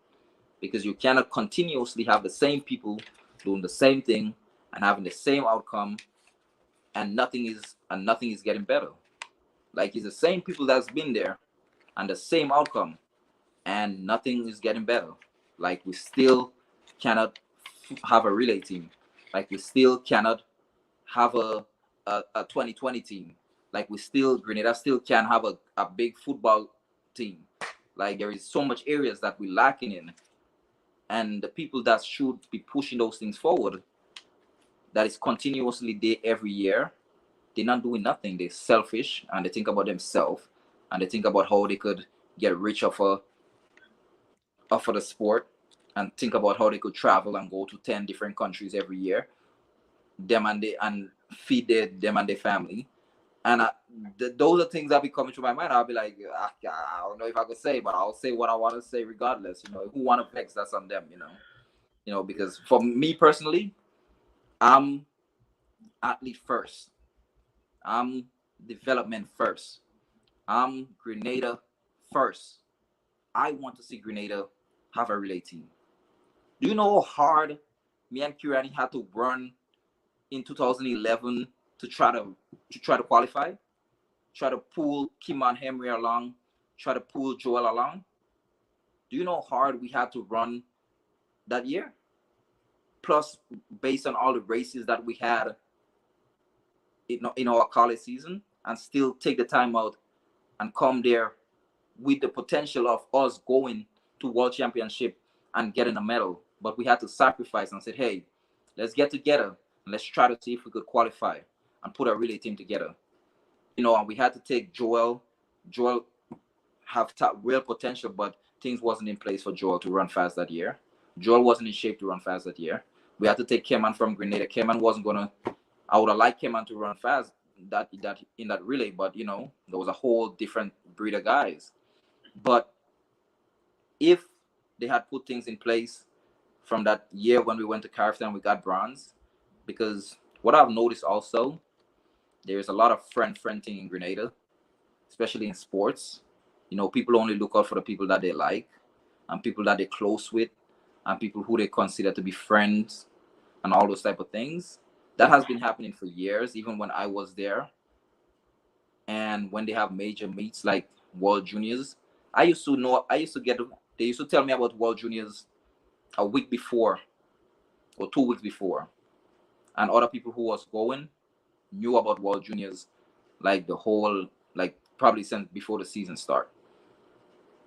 because you cannot continuously have the same people doing the same thing and having the same outcome, and nothing is getting better. Like, it's the same people that's been there and the same outcome, and nothing is getting better. Like, we still cannot have a relay team. Like, we still cannot have a 2020 team. Like, Grenada still can have a big football team. Like, there is so much areas that we're lacking in, and the people that should be pushing those things forward, that is continuously there every year, they're not doing nothing. They're selfish, and they think about themselves, and they think about how they could get rich off of the sport, and think about how they could travel and go to 10 different countries every year, and feed them and their family. And those are things that be coming to my mind. I'll be like, I don't know if I could say, but I'll say what I want to say regardless. Who want to vex, that's on them. Because for me personally, I'm athlete first. I'm development first. I'm Grenada first. I want to see Grenada have a relay team. Do you know how hard me and Kirani had to run in 2011 to try to qualify? Try to pull Kiman Henry along, try to pull Joel along. Do you know how hard we had to run that year? Plus, based on all the races that we had in our college season, and still take the time out and come there with the potential of us going to World Championship and getting a medal. But we had to sacrifice and said, hey, let's get together and let's try to see if we could qualify and put a relay team together. And we had to take Joel. Joel have real potential, but things wasn't in place for Joel to run fast that year. Joel wasn't in shape to run fast that year. We had to take Keman from Grenada. Keman wasn't gonna. I would have liked Keman to run fast that in that relay, but there was a whole different breed of guys. But if they had put things in place from that year when we went to CARIFTA and we got bronze, because what I've noticed also, there's a lot of friend thing in Grenada, especially in sports. People only look out for the people that they like, and people that they're close with, and people who they consider to be friends, and all those type of things. That has been happening for years, even when I was there. And when they have major meets like World Juniors, they used to tell me about World Juniors a week before or 2 weeks before. And other people who was going knew about World Juniors like probably since before the season start.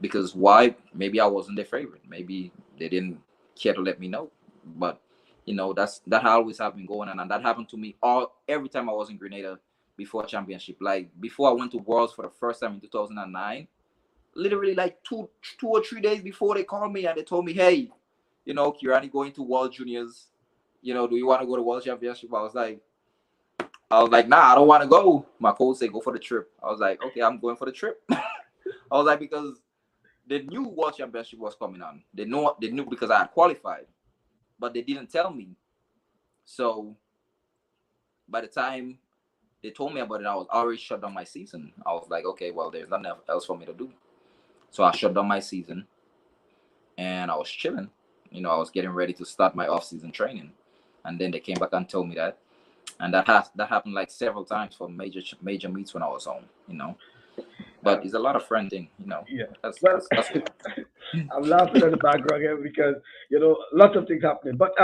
Because why? Maybe I wasn't their favorite. Maybe they didn't care to let me know. But that always have been going on, and that happened to me every time I was in Grenada before championship. Like, before I went to Worlds for the first time in 2009, literally like 2 or 3 days before, they called me and they told me, hey, Kirani going to World Juniors. Do you want to go to World Championship? I was like, nah, I don't want to go. My coach said, go for the trip. I was like, okay, I'm going for the trip. I was like, because they knew World Championship was coming on. They knew because I had qualified, but they didn't tell me. So by the time they told me about it, I was already shut down my season. I was like, okay, well, there's nothing else for me to do. So I shut down my season, and I was chilling. I was getting ready to start my off-season training, and then they came back and told me that, and that happened like several times for major meets when I was home. But it's a lot of friend thing. Yeah. That's Well, cool. I'm laughing at the background here because lots of things happening. But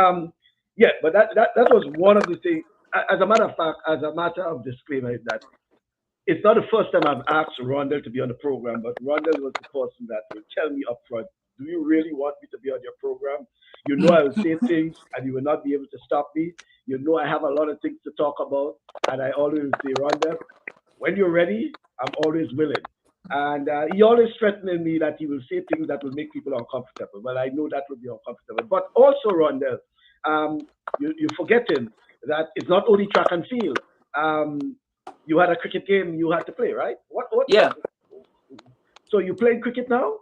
yeah, but that was one of the things. As a matter of fact, as a matter of disclaimer, that it's not the first time I've asked Rondell to be on the program, but Rondell was the person that will tell me up front, do you really want me to be on your program? I will say things and you will not be able to stop me. I have a lot of things to talk about. And I always say, Rondell, when you're ready, I'm always willing. And he always threatening me that he will say things that will make people uncomfortable. Well, I know that will be uncomfortable. But also, Rondell, you're forgetting that it's not only track and field. You had a cricket game you had to play, right? Yeah, So you playing cricket now?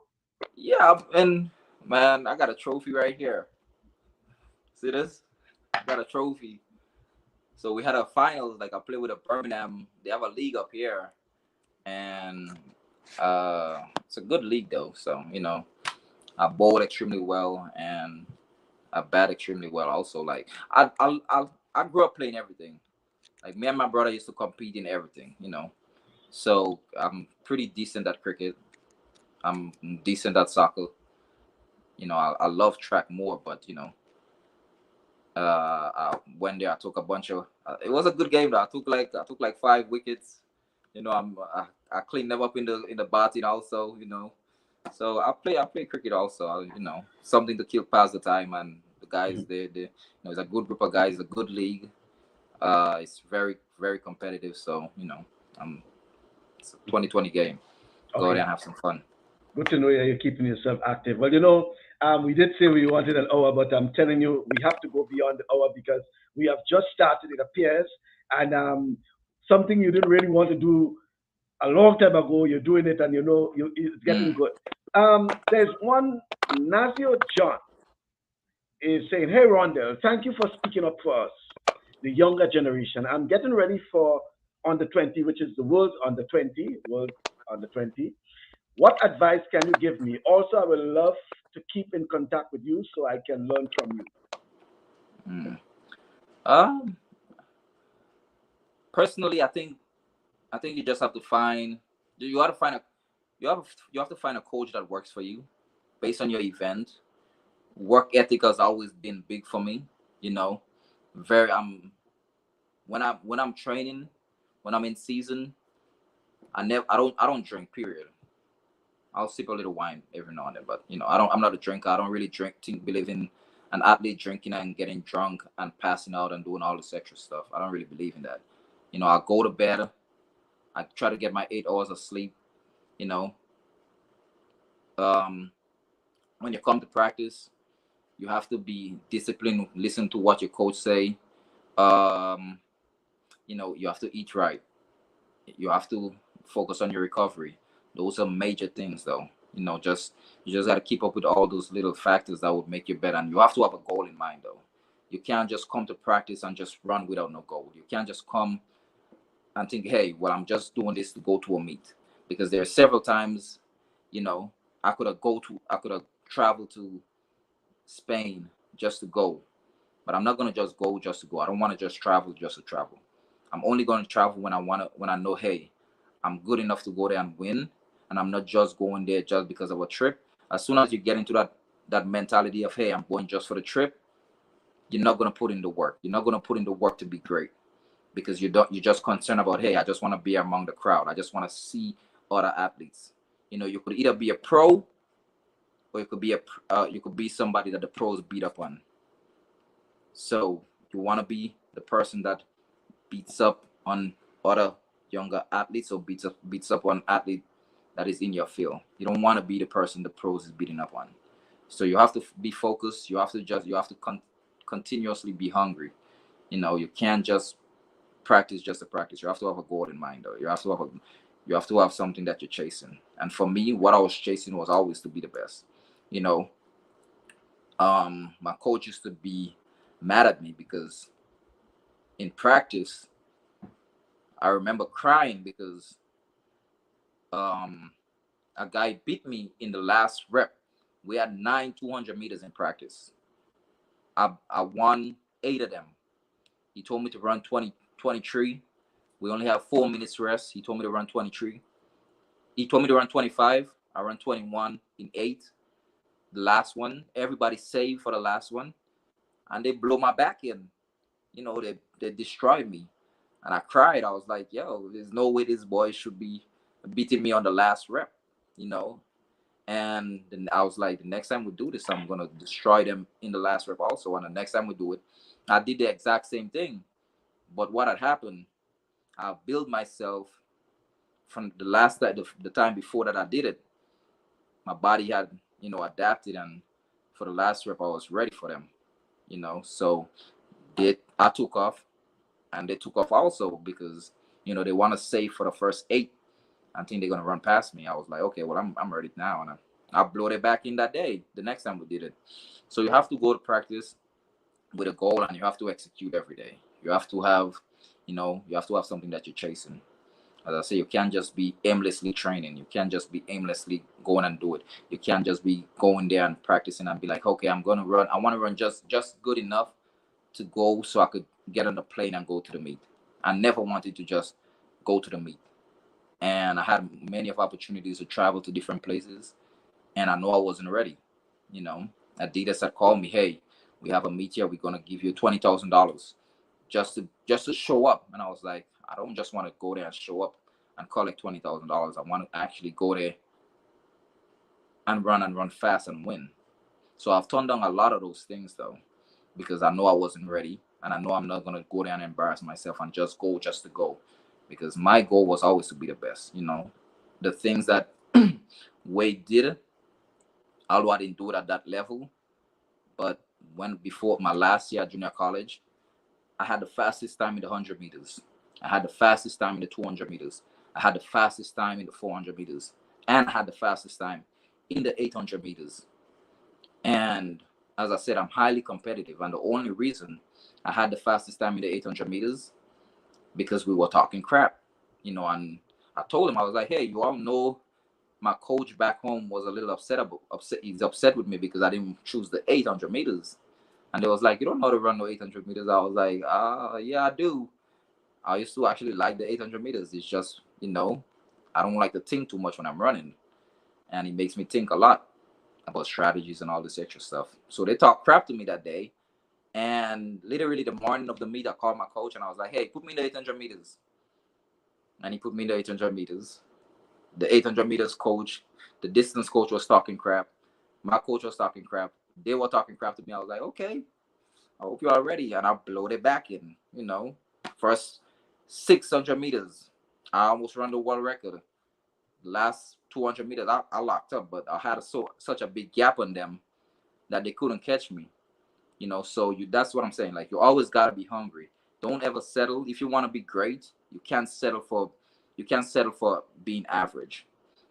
yeah, and man, I got a trophy right here. See this? I got a trophy. So we had a finals. Like I played with a Birmingham. They have a league up here, and it's a good league though. So I bowled extremely well and I bat extremely well. Also, like I grew up playing everything. Like me and my brother used to compete in everything. So I'm pretty decent at cricket. I'm decent at soccer. I love track more, but I went there. I took a bunch of. It was a good game though. I took like 5 wickets. I cleaned them up in the batting also. So I play cricket also. Something to kill past the time, and the guys it's a good group of guys, a good league. It's very very competitive. So it's a 2020 game. Go Okay. there and have some fun. Good to know you're keeping yourself active. Well, we did say we wanted an hour, but I'm telling you, we have to go beyond the hour because we have just started, it appears, and something you didn't really want to do a long time ago, you're doing it, and it's getting Mm. good. There's one, Nazio John is saying, "Hey, Rondell, thank you for speaking up for us, the younger generation. I'm getting ready for under 20, which is the World Under 20. What advice can you give me? Also, I would love to keep in contact with you so I can learn from you." Mm. Um, Personally, I think you just have to find you have to find a you have to find a coach that works for you based on your event. Work ethic has always been big for me. You know, very when I'm training, when I'm in season, I don't drink. Period. I'll sip a little wine every now and then, but I'm not a drinker. I don't really believe in an athlete drinking and getting drunk and passing out and doing all this extra stuff. I don't really believe in that. I go to bed. I try to get my 8 hours of sleep. You know, um, when you come to practice, you have to be disciplined. Listen to what your coach say. Um, you have to eat right. You have to focus on your recovery. Those are major things, though. You just got to keep up with all those little factors that would make you better. And you have to have a goal in mind, though. You can't just come to practice and just run without no goal. You can't just come and think, hey, well, I'm just doing this to go to a meet. Because there are several times, you know, I could have traveled to Spain just to go, but I'm not gonna just go just to go. I don't want to just travel just to travel. I'm only going to travel when I know, hey, I'm good enough to go there and win, and I'm not just going there just because of a trip. As soon as you get into that mentality of, hey, I'm going just for the trip, you're not gonna put in the work. You're not gonna put in the work to be great because you're just concerned about, hey, I just want to be among the crowd. I just want to see other athletes. You could either be a pro or you could be somebody that the pros beat up on. So you want to be the person that beats up on other younger athletes or beats up on athlete that is in your field. You don't want to be the person the pros is beating up on. So you have to be focused. You have to continuously be hungry. You can't just practice just to practice. You have to have a goal in mind, though. You have to have something that you're chasing. And for me, what I was chasing was always to be the best. You know, my coach used to be mad at me because in practice, I remember crying because um, a guy beat me in the last rep. We had 9 200 meters in practice. I won 8 of them. He told me to run 23. We only have 4 minutes rest. He told me to run 23. He told me to run 25. I ran 21 in 8. The last one, everybody saved for the last one, and they blow my back in. They destroyed me, and I cried. I was like, "Yo, there's no way this boy should be beating me on the last rep." You know, and then I was like, "The next time we do this, I'm gonna destroy them in the last rep also." And the next time we do it, I did the exact same thing. But what had happened? I built myself from the time before that I did it. My body had adapted, and for the last rep, I was ready for them. So I took off, and they took off also because they want to save for the first 8. I think they're gonna run past me. I was like, okay, well, I'm ready now, and I blew it back in that day. The next time we did it, so you have to go to practice with a goal, and you have to execute every day. You have to have, you have to have something that you're chasing. As I say, you can't just be aimlessly training. You can't just be aimlessly going and do it. You can't just be going there and practicing and be like, okay, I'm gonna run. I want to run just good enough to go so I could get on the plane and go to the meet. I never wanted to just go to the meet. And I had many of opportunities to travel to different places, and I know I wasn't ready. You know, Adidas had called me, hey, we have a meet here. We're gonna give you $20,000 just to show up. And I was like, I don't just want to go there and show up and collect $20,000. I want to actually go there and run fast and win. So I've turned down a lot of those things though, because I know I wasn't ready, and I know I'm not gonna go there and embarrass myself and just go just to go, because my goal was always to be the best. The things that Wade did, although I didn't do it at that level, but when before my last year at junior college, I had the fastest time in the 100 meters. I had the fastest time in the 200 meters. I had the fastest time in the 400 meters. And I had the fastest time in the 800 meters. And as I said, I'm highly competitive. And the only reason I had the fastest time in the 800 meters, because we were talking crap. And I told him, I was like, hey, you all know my coach back home was a little upset. He's upset with me because I didn't choose the 800 meters. And they was like, you don't know how to run no 800 meters. I was like, yeah, I do. I used to actually like the 800 meters. It's just, I don't like to think too much when I'm running. And it makes me think a lot about strategies and all this extra stuff. So they talked crap to me that day. And literally the morning of the meet, I called my coach and I was like, hey, put me in the 800 meters. And he put me in the 800 meters. The 800 meters coach, the distance coach was talking crap. My coach was talking crap. They were talking crap to me. I was like, okay, I hope you are ready. And I blowed it back in, First 600 meters, I almost ran the world record. The last 200 meters, I locked up, but I had such a big gap on them that they couldn't catch me. So that's what I'm saying. Like, you always got to be hungry. Don't ever settle. If you want to be great, you can't settle for being average.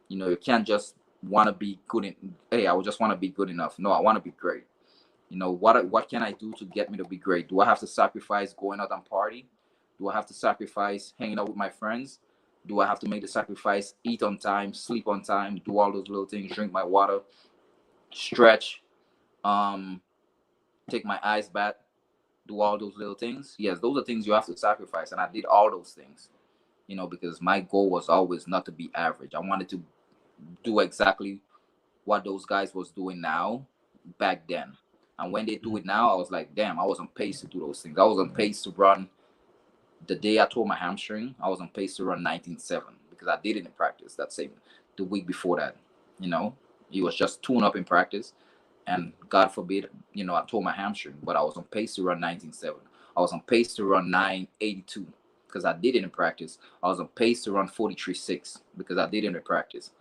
You can't just want to be good. Hey, I would just want to be good enough. No, I want to be great. What can I do to get me to be great? Do I have to sacrifice going out and party? Do I have to sacrifice hanging out with my friends? Do I have to make the sacrifice, eat on time, sleep on time, do all those little things, drink my water, stretch, um, take my ice bath, do all those little things? Yes, those are things you have to sacrifice. And I did all those things, because my goal was always not to be average. I wanted to do exactly what those guys was doing now back then. And when they do it now, I was like, damn, I was on pace to do those things. I was on pace to run. The day I tore my hamstring, I was on pace to run 19.7 because I did it in practice the week before that. It was just tune up in practice. And God forbid, I tore my hamstring, but I was on pace to run 19.7. I was on pace to run 9.82 because I did it in practice. I was on pace to run 43.6 because I did it in practice.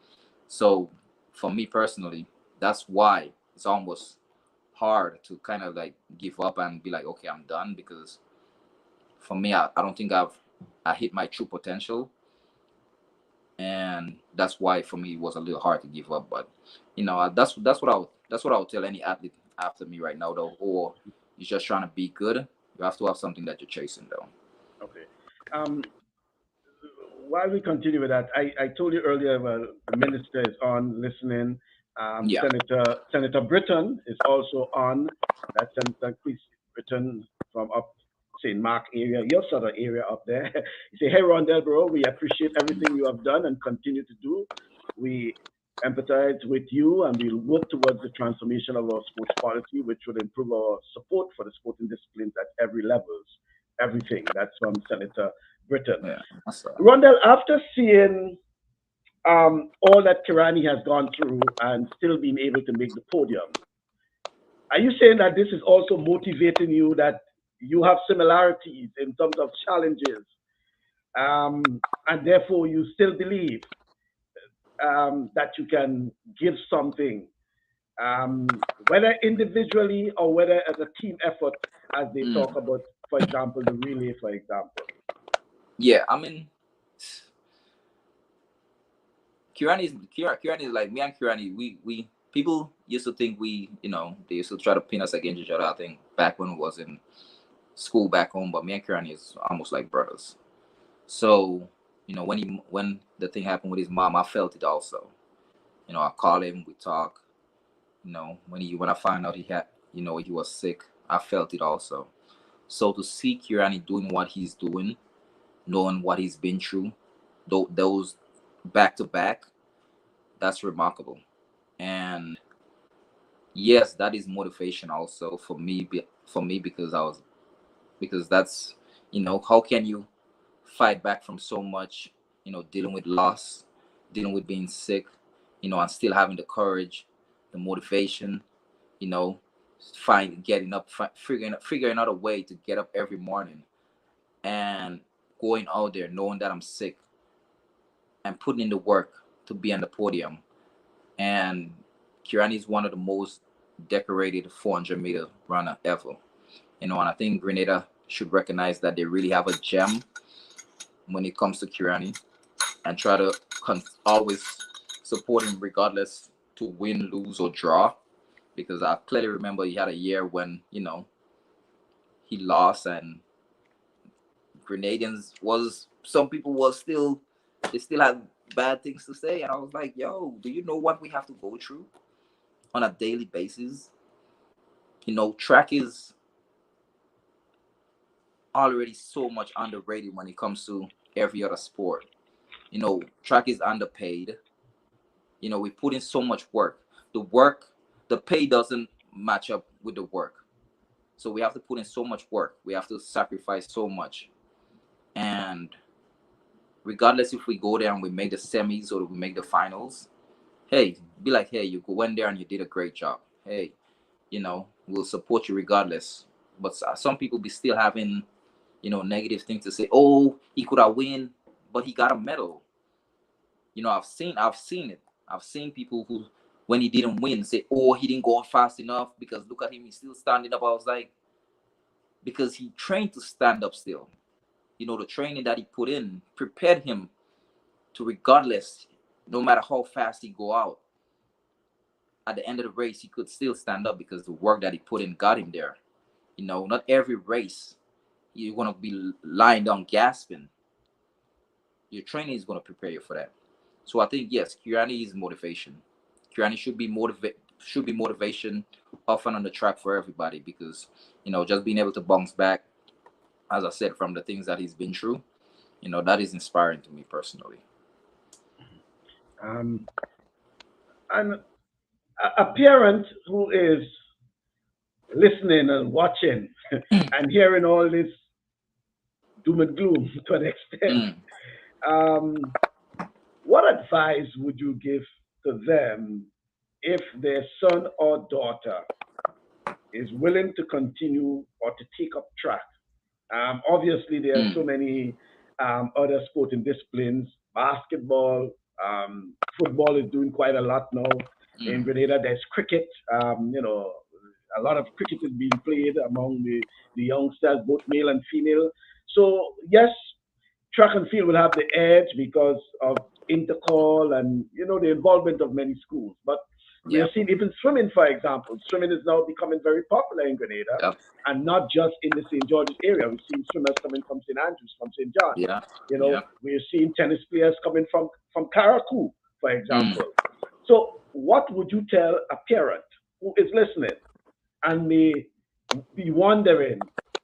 So for me personally, that's why it's almost hard to kind of like give up and be like, okay, I'm done, because for me, I don't think I hit my true potential. And that's why for me it was a little hard to give up. But that's what I would tell any athlete after me right now though, or you're just trying to be good. You have to have something that you're chasing though. Okay. Um, while we continue with that, I told you earlier, well, the minister is on listening. Yeah. Senator Britton is also on. That's Senator Chris Britton from up St. Mark area, your sort of area up there. You say, hey, Rondell, bro, we appreciate everything you have done and continue to do. We empathize with you and we'll work towards the transformation of our sports policy, which will improve our support for the sporting disciplines at every levels. Everything. That's from Senator Britton. Yeah. That's Rondell, after seeing all that Kirani has gone through and still being able to make the podium, are you saying that this is also motivating you, that you have similarities in terms of challenges, and therefore you still believe that you can give something, whether individually or whether as a team effort, as they talk about, for example, the relay, for example? Yeah, I mean, Kirani is like me and Kirani. We people used to think they used to try to pin us against each other. I think back when it was in school back home, but me and Kirani is almost like brothers. So, when the thing happened with his mom, I felt it also. I called him, we talk. When I found out he was sick, I felt it also. So to see Kirani doing what he's doing, knowing what he's been through, those back to back, that's remarkable. And yes, that is motivation also for me. For me, because that's how can you fight back from so much, dealing with loss, dealing with being sick, and still having the courage, the motivation, you know, getting up, figuring out a way to get up every morning and going out there knowing that I'm sick and putting in the work to be on the podium. And Kirani is one of the most decorated 400-meter runner ever. And I think Grenada should recognize that they really have a gem when it comes to Kirani and try to always support him regardless to win, lose, or draw. Because I clearly remember he had a year when, he lost, and Grenadians some people they still had bad things to say. And I was like, yo, do you know what we have to go through on a daily basis? Track is already so much underrated when it comes to every other sport. Track is underpaid. We put in so much work. The pay doesn't match up with the work. So we have to put in so much work. We have to sacrifice so much. And regardless if we go there and we make the semis or we make the finals, hey, be like, hey, you went there and you did a great job. Hey, we'll support you regardless. But some people be still having, negative things to say. Oh, he could have win, but he got a medal. I've seen it. I've seen people who, when he didn't win, say, oh, he didn't go fast enough because look at him, he's still standing up. I was like, because he trained to stand up still. The training that he put in prepared him to, regardless, no matter how fast he go out, at the end of the race, he could still stand up because the work that he put in got him there. Not every race you're going to be lying down gasping. Your training is going to prepare you for that. So I think, yes, Kirani is motivation. Kirani should be motivation often on the track for everybody because, just being able to bounce back, as I said, from the things that he's been through, that is inspiring to me personally. And a parent who is listening and watching and hearing all this doom and gloom to an extent, um, what advice would you give to them if their son or daughter is willing to continue or to take up track? Obviously, there are so many other sporting disciplines. Basketball, football is doing quite a lot now in Grenada. There's cricket. A lot of cricket is being played among the youngsters, both male and female. So yes, track and field will have the edge because of intercall and the involvement of many schools. But we Yeah. have seen even swimming, for example. Swimming is now becoming very popular in Grenada, Yep. and not just in the St. George's area. We've seen swimmers coming from St. Andrews, from St. John's. Yeah. Yeah. We're seeing tennis players coming from Caracu, for Mm. example. So, what would you tell a parent who is listening and may be wondering,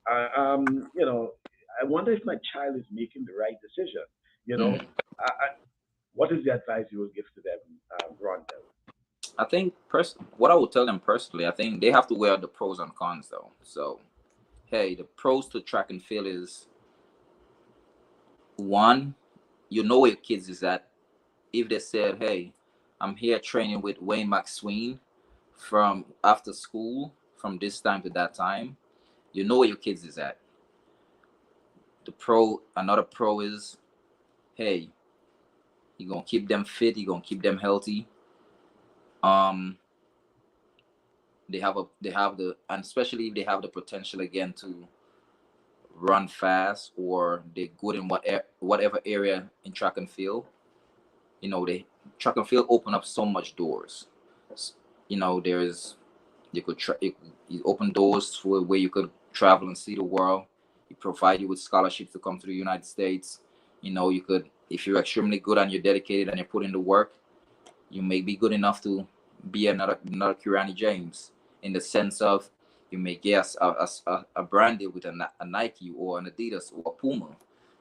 I wonder if my child is making the right decision? What is the advice you will give to them, Rondell? I think what I would tell them personally, I think they have to weigh out the pros and cons though. So, hey, the pros to track and field is one, where your kids is at. If they said, hey, I'm here training with Wayne McSween from after school from this time to that time, where your kids is at. Another pro is, hey, you're gonna keep them fit, you're gonna keep them healthy. And especially if they have the potential again to run fast or they're good in whatever area in track and field. They track and field open up so much doors. There's you open doors for where you could travel and see the world. We provide you with scholarships to come to the United States. You could, if you're extremely good and you're dedicated and you put in the work, you may be good enough to be another Kirani James, in the sense of you may get a brand deal with a Nike or an Adidas or a Puma.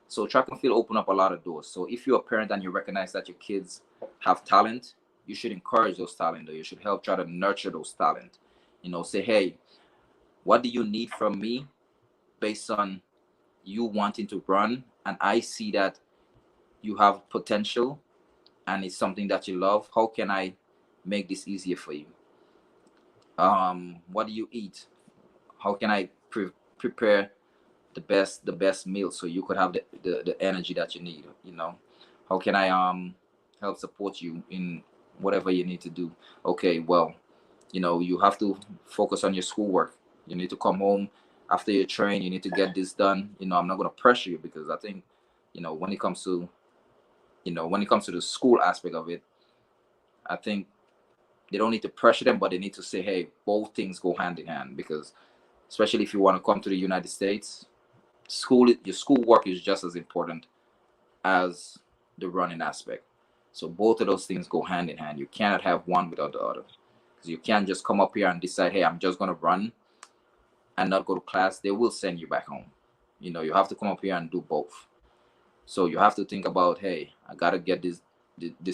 So track and field open up a lot of doors. So if you're a parent and you recognize that your kids have talent, you should encourage those talent, or you should help try to nurture those talent. Say, hey, what do you need from me based on you wanting to run, and I see that you have potential and it's something that you love. How can I make this easier for you? What do you eat? How can I prepare the best meal so you could have the energy that you need? How can I help support you in whatever you need to do? Okay, well, you have to focus on your schoolwork. You need to come home after you train. You need to get this done. I'm not going to pressure you, because I think, when it comes to the school aspect of it, I think they don't need to pressure them, but they need to say, hey, both things go hand in hand, because especially if you want to come to the United States, your schoolwork is just as important as the running aspect. So both of those things go hand in hand. You cannot have one without the other, because you can't just come up here and decide, hey, I'm just going to run and not go to class. They will send you back home. You have to come up here and do both. So you have to think about, hey, I got to get this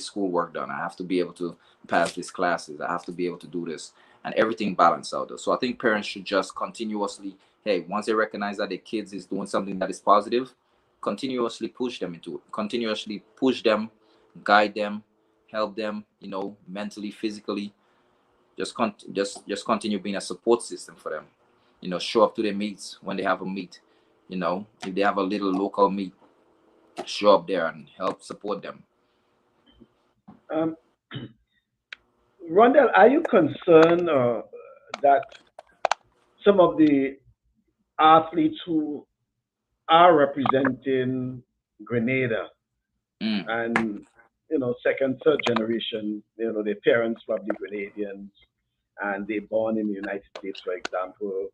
schoolwork done. I have to be able to pass these classes. I have to be able to do this, and everything balanced out. So I think parents should just continuously, hey, once they recognize that their kids is doing something that is positive, continuously push them into it. Continuously push them, guide them, help them, mentally, physically. Just continue being a support system for them. Show up to their meets when they have a meet. If they have a little local meet, show up there and help support them. Um, Rondell, are you concerned that some of the athletes who are representing Grenada Mm. and second, third generation, their parents probably Grenadians, and they born in the United States, for example,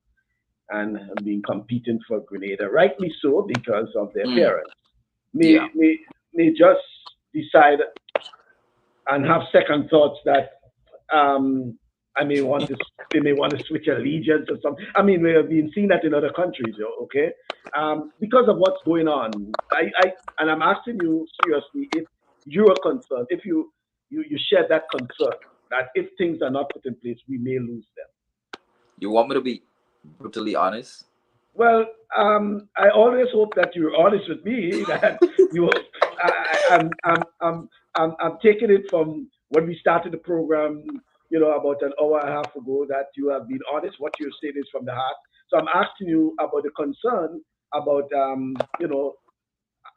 and have been competing for Grenada, rightly so because of their Mm. parents, may Yeah. may may just decide and have second thoughts that um, I may want to, they may want to switch allegiance or something. I mean, we have been seeing that in other countries, okay? Because of what's going on, and I'm asking you seriously if you are concerned, if you share that concern that if things are not put in place, we may lose them. You want me to be brutally honest? Well, I always hope that you're honest with me. That you, I'm taking it from when we started the program, about an hour and a half ago, that you have been honest. What you're saying is from the heart. So I'm asking you about the concern about,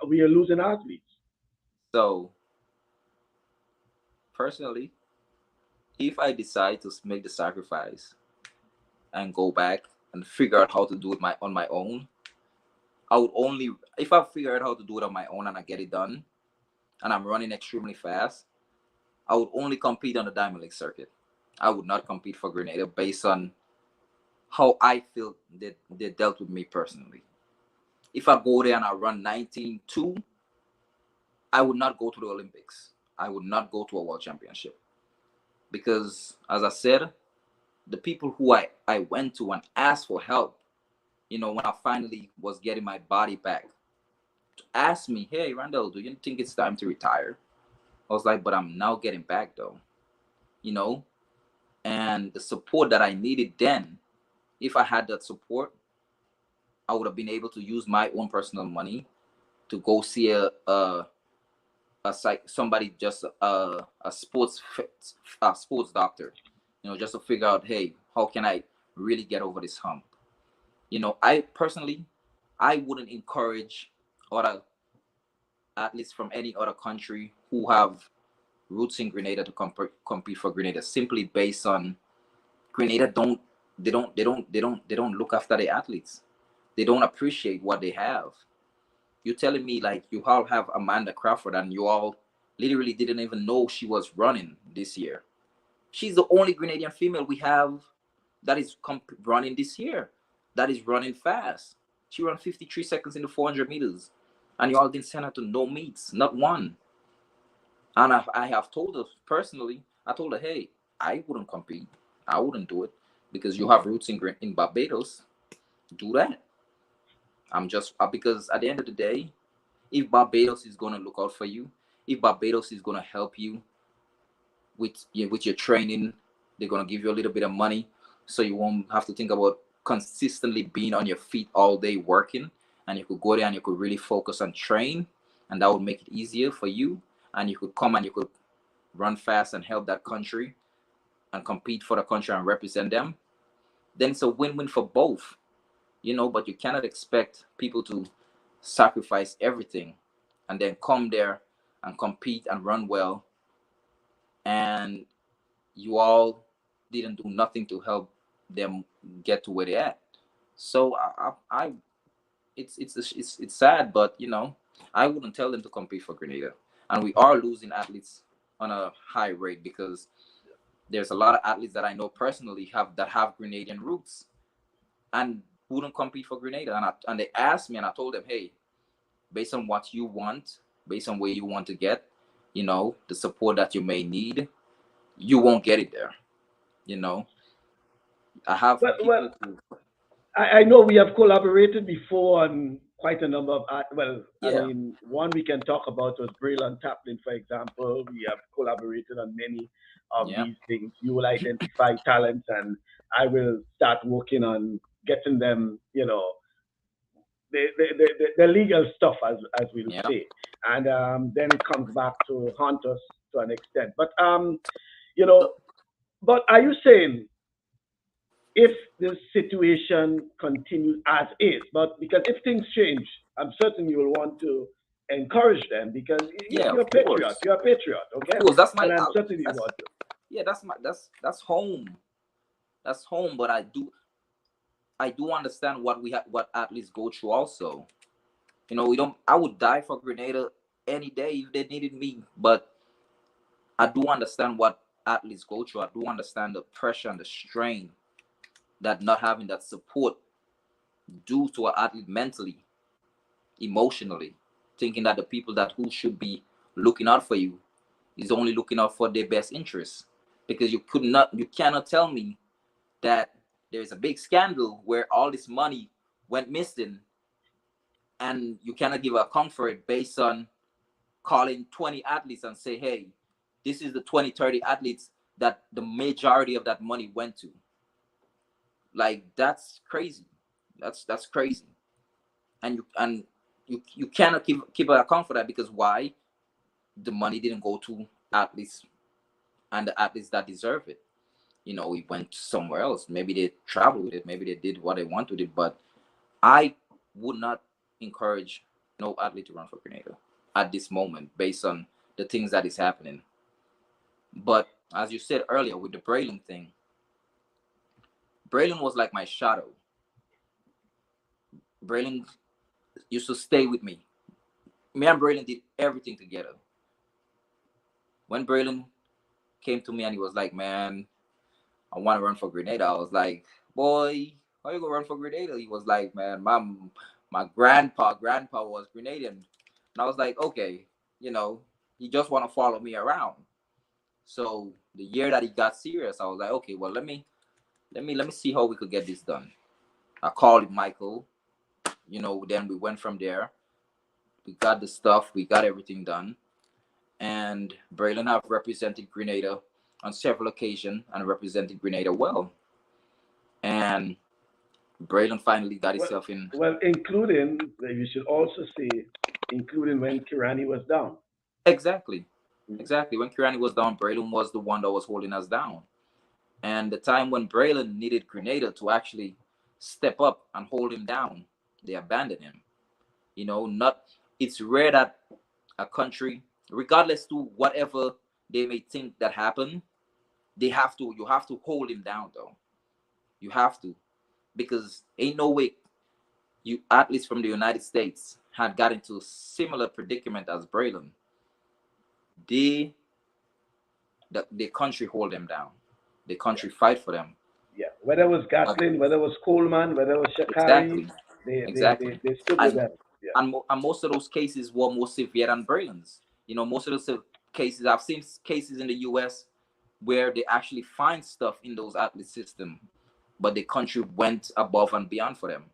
we are losing athletes. So, personally, if I decide to make the sacrifice and go back and figure out how to do it on my own, I would only, if I figure out how to do it on my own and I get it done and I'm running extremely fast, I would only compete on the Diamond League circuit. I would not compete for Grenada based on how I feel that they dealt with me personally. If I go there and I run 19.2, I would not go to the Olympics. I would not go to a world championship. Because, as I said, the people who I went to and asked for help, when I finally was getting my body back, asked me, hey, Randall, do you think it's time to retire? I was like, but I'm now getting back though, you know? And the support that I needed then, if I had that support, I would have been able to use my own personal money to go see somebody, just a sports doctor, just to figure out, hey, how can I really get over this hump? I personally, I wouldn't encourage other athletes from any other country who have roots in Grenada to compete for Grenada, simply based on Grenada they don't look after the athletes. They don't appreciate what they have. You're telling me, like, you all have Amanda Crawford and you all literally didn't even know she was running this year. She's the only Grenadian female we have that is running this year. that is running fast. She ran 53 seconds in the 400 meters, and you all didn't send her to no meets, not one. And I have told her personally, I told her, hey, I wouldn't compete. I wouldn't do it because you have roots in Barbados. Do that. I'm just because at the end of the day, if Barbados is gonna look out for you, if Barbados is gonna help you with your training, they're gonna give you a little bit of money, so you won't have to think about consistently being on your feet all day working, and you could go there and you could really focus on train, and that would make it easier for you, and you could come and you could run fast and help that country and compete for the country and represent them. Then it's a win-win for both, but you cannot expect people to sacrifice everything and then come there and compete and run well, and you all didn't do nothing to help them get to where they're at. So it's sad, but I wouldn't tell them to compete for Grenada, and we are losing athletes on a high rate because there's a lot of athletes that I know personally have Grenadian roots and wouldn't compete for Grenada, and they asked me, and I told them, hey, based on what you want, based on where you want to get, the support that you may need, you won't get it there. You know, I have Well, people who, I know we have collaborated before on quite a number of art. Well, I yeah, mean, one we can talk about was Braylon Taplin, for example. We have collaborated on many of yeah, these things. You will identify talents, and I will start working on getting them, the legal stuff, as we'll yeah, say. And then it comes back to haunt us to an extent. You know, but are you saying if the situation continues as is? But because if things change, I'm certain you will want to encourage them because yeah, you're a patriot. You're a patriot, of okay? course. That's And my, I'm certain you that's want to. yeah, that's home. That's home. But I do understand what athletes go through also. We don't. I would die for Grenada any day if they needed me. But I do understand what athletes go through. I do understand the pressure and the strain that not having that support do to an athlete mentally, emotionally, thinking that the people that who should be looking out for you is only looking out for their best interests. Because you cannot tell me that there's a big scandal where all this money went missing, and you cannot give a comfort based on calling 20 athletes and say, hey, this is the 20, 30 athletes that the majority of that money went to. Like, that's crazy. That's crazy. And you cannot keep an account for that, because why? The money didn't go to athletes and the athletes that deserve it. It went somewhere else. Maybe they traveled with it, maybe they did what they want with it, but I would not encourage no athlete to run for Grenada at this moment based on the things that is happening. But as you said earlier with the Braylon thing, Braylon was like my shadow. Braylon used to stay with me. Me and Braylon did everything together. When Braylon came to me and he was like, man, I want to run for Grenada, I was like, boy, how you gonna run for Grenada? He was like, man, my grandpa was Grenadian. And I was like, okay, he just want to follow me around. So the year that he got serious, I was like, okay, well, let me see how we could get this done. I called Michael. Then we went from there. We got the stuff. We got everything done. And Braylon have represented Grenada on several occasions and represented Grenada well. And Braylon finally got Well, himself in. well, including, you should also say, including when Kirani was down. Exactly. Mhm. Exactly. When Kirani was down, Braylon was the one that was holding us down. And the time when Braylon needed Grenada to actually step up and hold him down, they abandoned him. Not It's rare that a country, regardless to whatever they may think that happened, you have to hold him down though. You have to, because ain't no way you athletes from the United States had got into a similar predicament as Braylon. They the country hold them down. The Yeah, country fight for them. yeah. Whether it was But Gatlin, whether it was Coleman, whether it was Shakari, exactly, exactly. they stood with And them. Yeah, and most of those cases were more severe than Braylon's. You know, most of those cases, I've seen cases in the U.S. where they actually find stuff in those athlete system, but the country went above and beyond for them.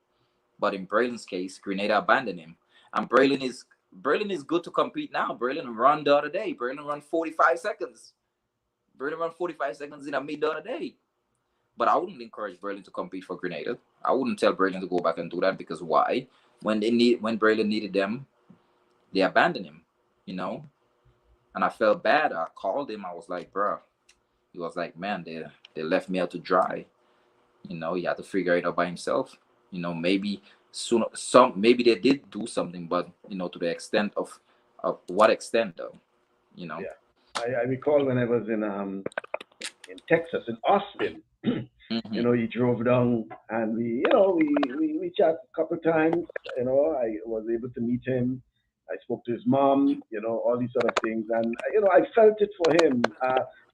But in Braylon's case, Grenada abandoned him, and Braylon is good to compete now. Braylon run the other day. Braylon run 45 seconds. Braylon run 45 seconds in a mid the other day. But I wouldn't encourage Braylon to compete for Grenada. I wouldn't tell Braylon to go back and do that because why? When Braylon needed them, they abandoned him. You know, and I felt bad. I called him. I was like, bro. He was like, man, they left me out to dry. You know, he had to figure it out by himself. You know, maybe maybe they did do something, but you know, to the extent of what extent though, you know. yeah. I recall when I was in Texas, in Austin. Mm-hmm. He drove down and we chat a couple times. I was able to meet him. I spoke to his mom, all these sort of things. And, I felt it for him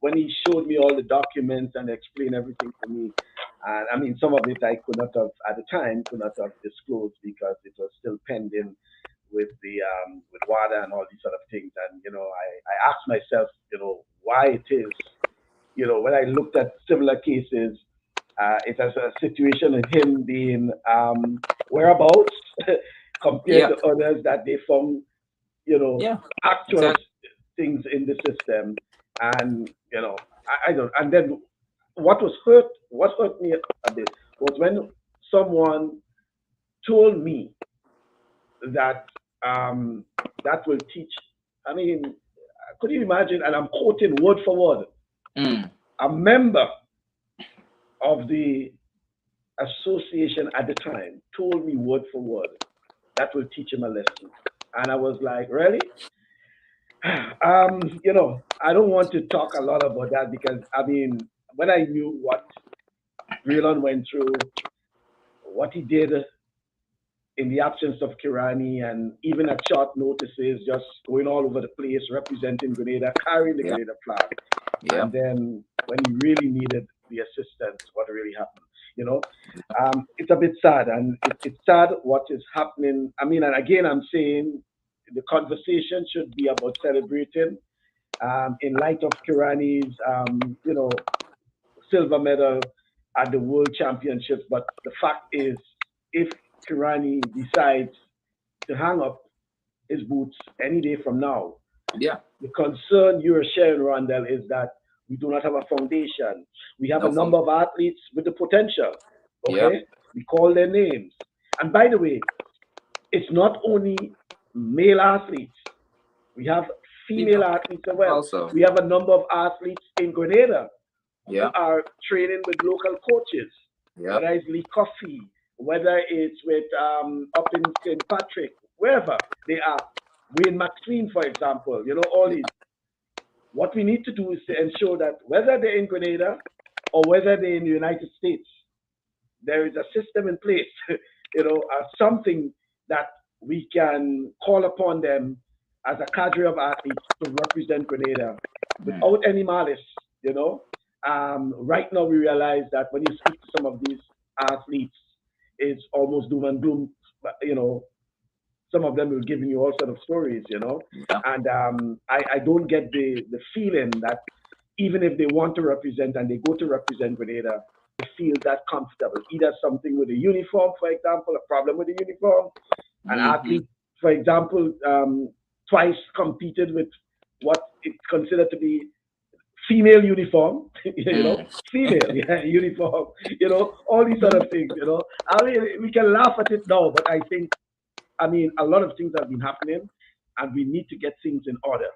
when he showed me all the documents and explained everything to me. And I mean, some of it I could not have, at the time, could not have disclosed because it was still pending with WADA and all these sort of things. And, I asked myself, why it is when I looked at similar cases, it has a situation of him being whereabouts compared Yeah, to others that they found, you know, yeah, actual exactly. things in the system. And, I don't, and then what hurt me a bit was when someone told me that that will teach. I mean, could you imagine? And I'm quoting word for word. Mm, A member of the association at the time told me word for word that will teach him a lesson. And I was like, really? I don't want to talk a lot about that because I mean, when I knew what Braylon went through, what he did in the absence of Kirani, and even at short notices, just going all over the place, representing Grenada, carrying the yeah, Grenada flag, yeah, and then when he really needed the assistance, what really happened? You know, it's a bit sad, and it's sad what is happening. I mean, and again, I'm saying the conversation should be about celebrating in light of Kirani's, silver medal at the World Championships. But the fact is, if Kirani decides to hang up his boots any day from now, yeah. the concern you're sharing, Rondell, is that we do not have a foundation. We have a No number fun. of athletes with the potential. Yeah, Okay, we call their names. And by the way, it's not only male athletes. We have female female athletes as well. also. We have a number of athletes in Grenada who Yeah, are training with local coaches, yeah, whether it's Lee Coffey, whether it's with up in St. Patrick, wherever they are. Wayne McSween, for example, all yeah. these. What we need to do is to ensure that whether they're in Grenada or whether they're in the United States, there is a system in place, something that we can call upon them as a cadre of athletes to represent Grenada Mm. without any malice, you know. Right now, we realize that when you speak to some of these athletes, it's almost doom and gloom. Some of them will give you all sort of stories. Yeah, And I don't get the feeling that even if they want to represent and they go to represent Grenada, they feel that comfortable. Either something with a uniform, for example, a problem with the uniform. An mm-hmm. athlete, for example, twice competed with what it's considered to be female uniform, Mm. female uniform, all these sort of things. I mean, we can laugh at it now, but I mean, a lot of things have been happening, and we need to get things in order.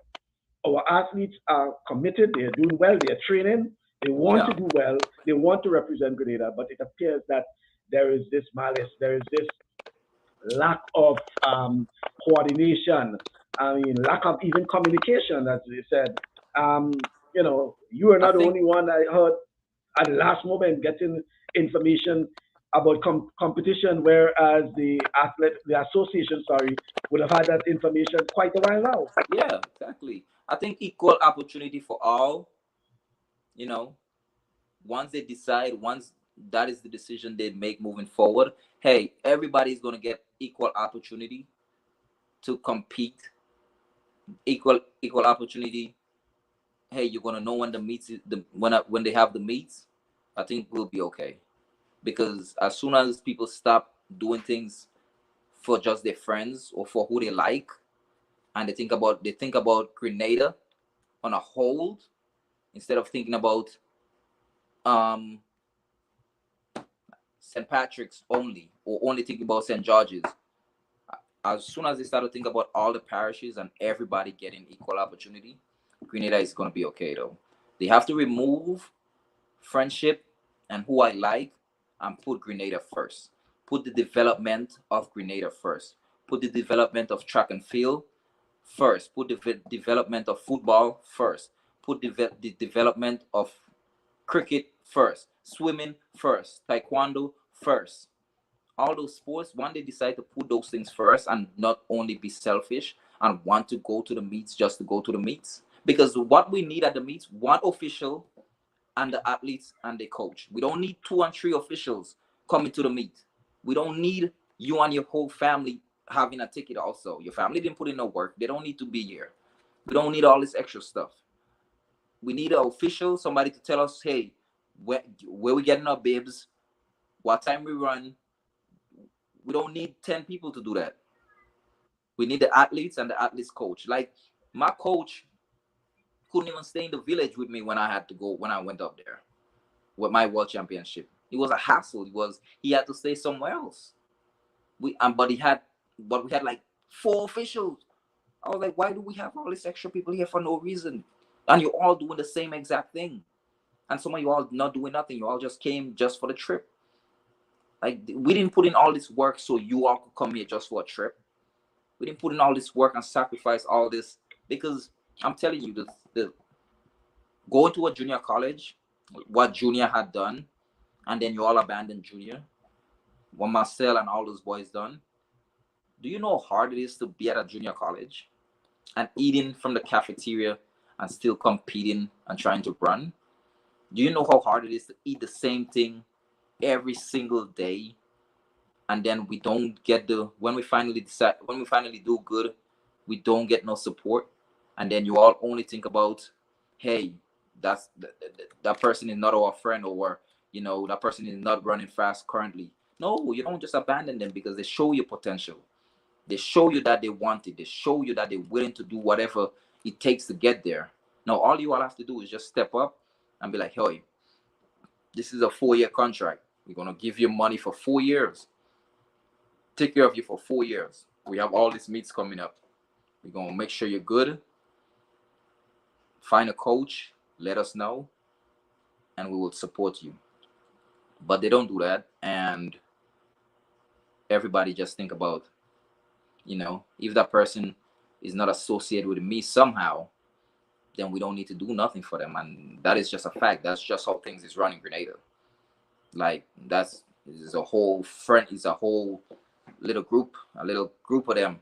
Our athletes are committed, they are doing well, they are training, they want to Yeah, do well, they want to represent Grenada, but it appears that there is this malice, there is this lack of coordination. I mean, lack of even communication, as you said. You are I not the think only one I heard at the last moment getting information about competition, whereas the association, sorry, would have had that information quite a while now. yeah, exactly. I think equal opportunity for all. You know, once they decide, once that is the decision they make moving forward. Hey, everybody's gonna get equal opportunity to compete, equal opportunity. Hey, you're gonna know when the meets when they have the meets. I think we'll be okay, because as soon as people stop doing things for just their friends or for who they like, and they think about Grenada on a whole, instead of thinking about um St. Patrick's only, or only thinking about St. George's. As soon as they start to think about all the parishes and everybody getting equal opportunity, Grenada is going to be okay though. They have to remove friendship and who I like and put Grenada first. Put the development of Grenada first. Put the development of track and field first. Put the development of football first. Put the development of cricket first. Swimming first. Taekwondo first. All those sports, when they decide to put those things first and not only be selfish and want to go to the meets just to go to the meets, because what we need at the meets, one official and the athletes and the coach. We don't need 2 and 3 officials coming to the meet. We don't need you and your whole family having a ticket also. Your family didn't put in no work, they don't need to be here. We don't need all this extra stuff. We need an official, somebody to tell us, hey, where we getting our bibs, what time we run. We don't need 10 people to do that. We need the athletes and the athletes coach. Like, my coach couldn't even stay in the village with me when I had to go, when I went up there with my world championship. It was a hassle. He had to stay somewhere else. But we had like 4 officials. I was like, why do we have all these extra people here for no reason? And you're all doing the same exact thing. And some of you all not doing nothing. You all just came just for the trip. Like, we didn't put in all this work so you all could come here just for a trip. We didn't put in all this work and sacrifice all this, because I'm telling you, the going to a junior college, what junior had done, and then you all abandoned junior, what Marcel and all those boys done. Do you know how hard it is to be at a junior college and eating from the cafeteria and still competing and trying to run? Do you know how hard it is to eat the same thing every single day, and then we don't get when we finally do good, we don't get no support, and then you all only think about, hey, that person is not our friend, or that person is not running fast currently. No, you don't just abandon them, because they show you potential. They show you that they want it. They show you that they're willing to do whatever it takes to get there. Now all you all have to do is just step up and be like, hey, this is a 4-year contract. We're gonna give you money for 4 years, take care of you for 4 years. We have all these meets coming up. We're gonna make sure you're good. Find a coach, let us know, and we will support you. But they don't do that, and everybody just think about, if that person is not associated with me somehow, then we don't need to do nothing for them, and that is just a fact. That's just how things is running Grenada. Like, is a whole friend, is a whole little group of them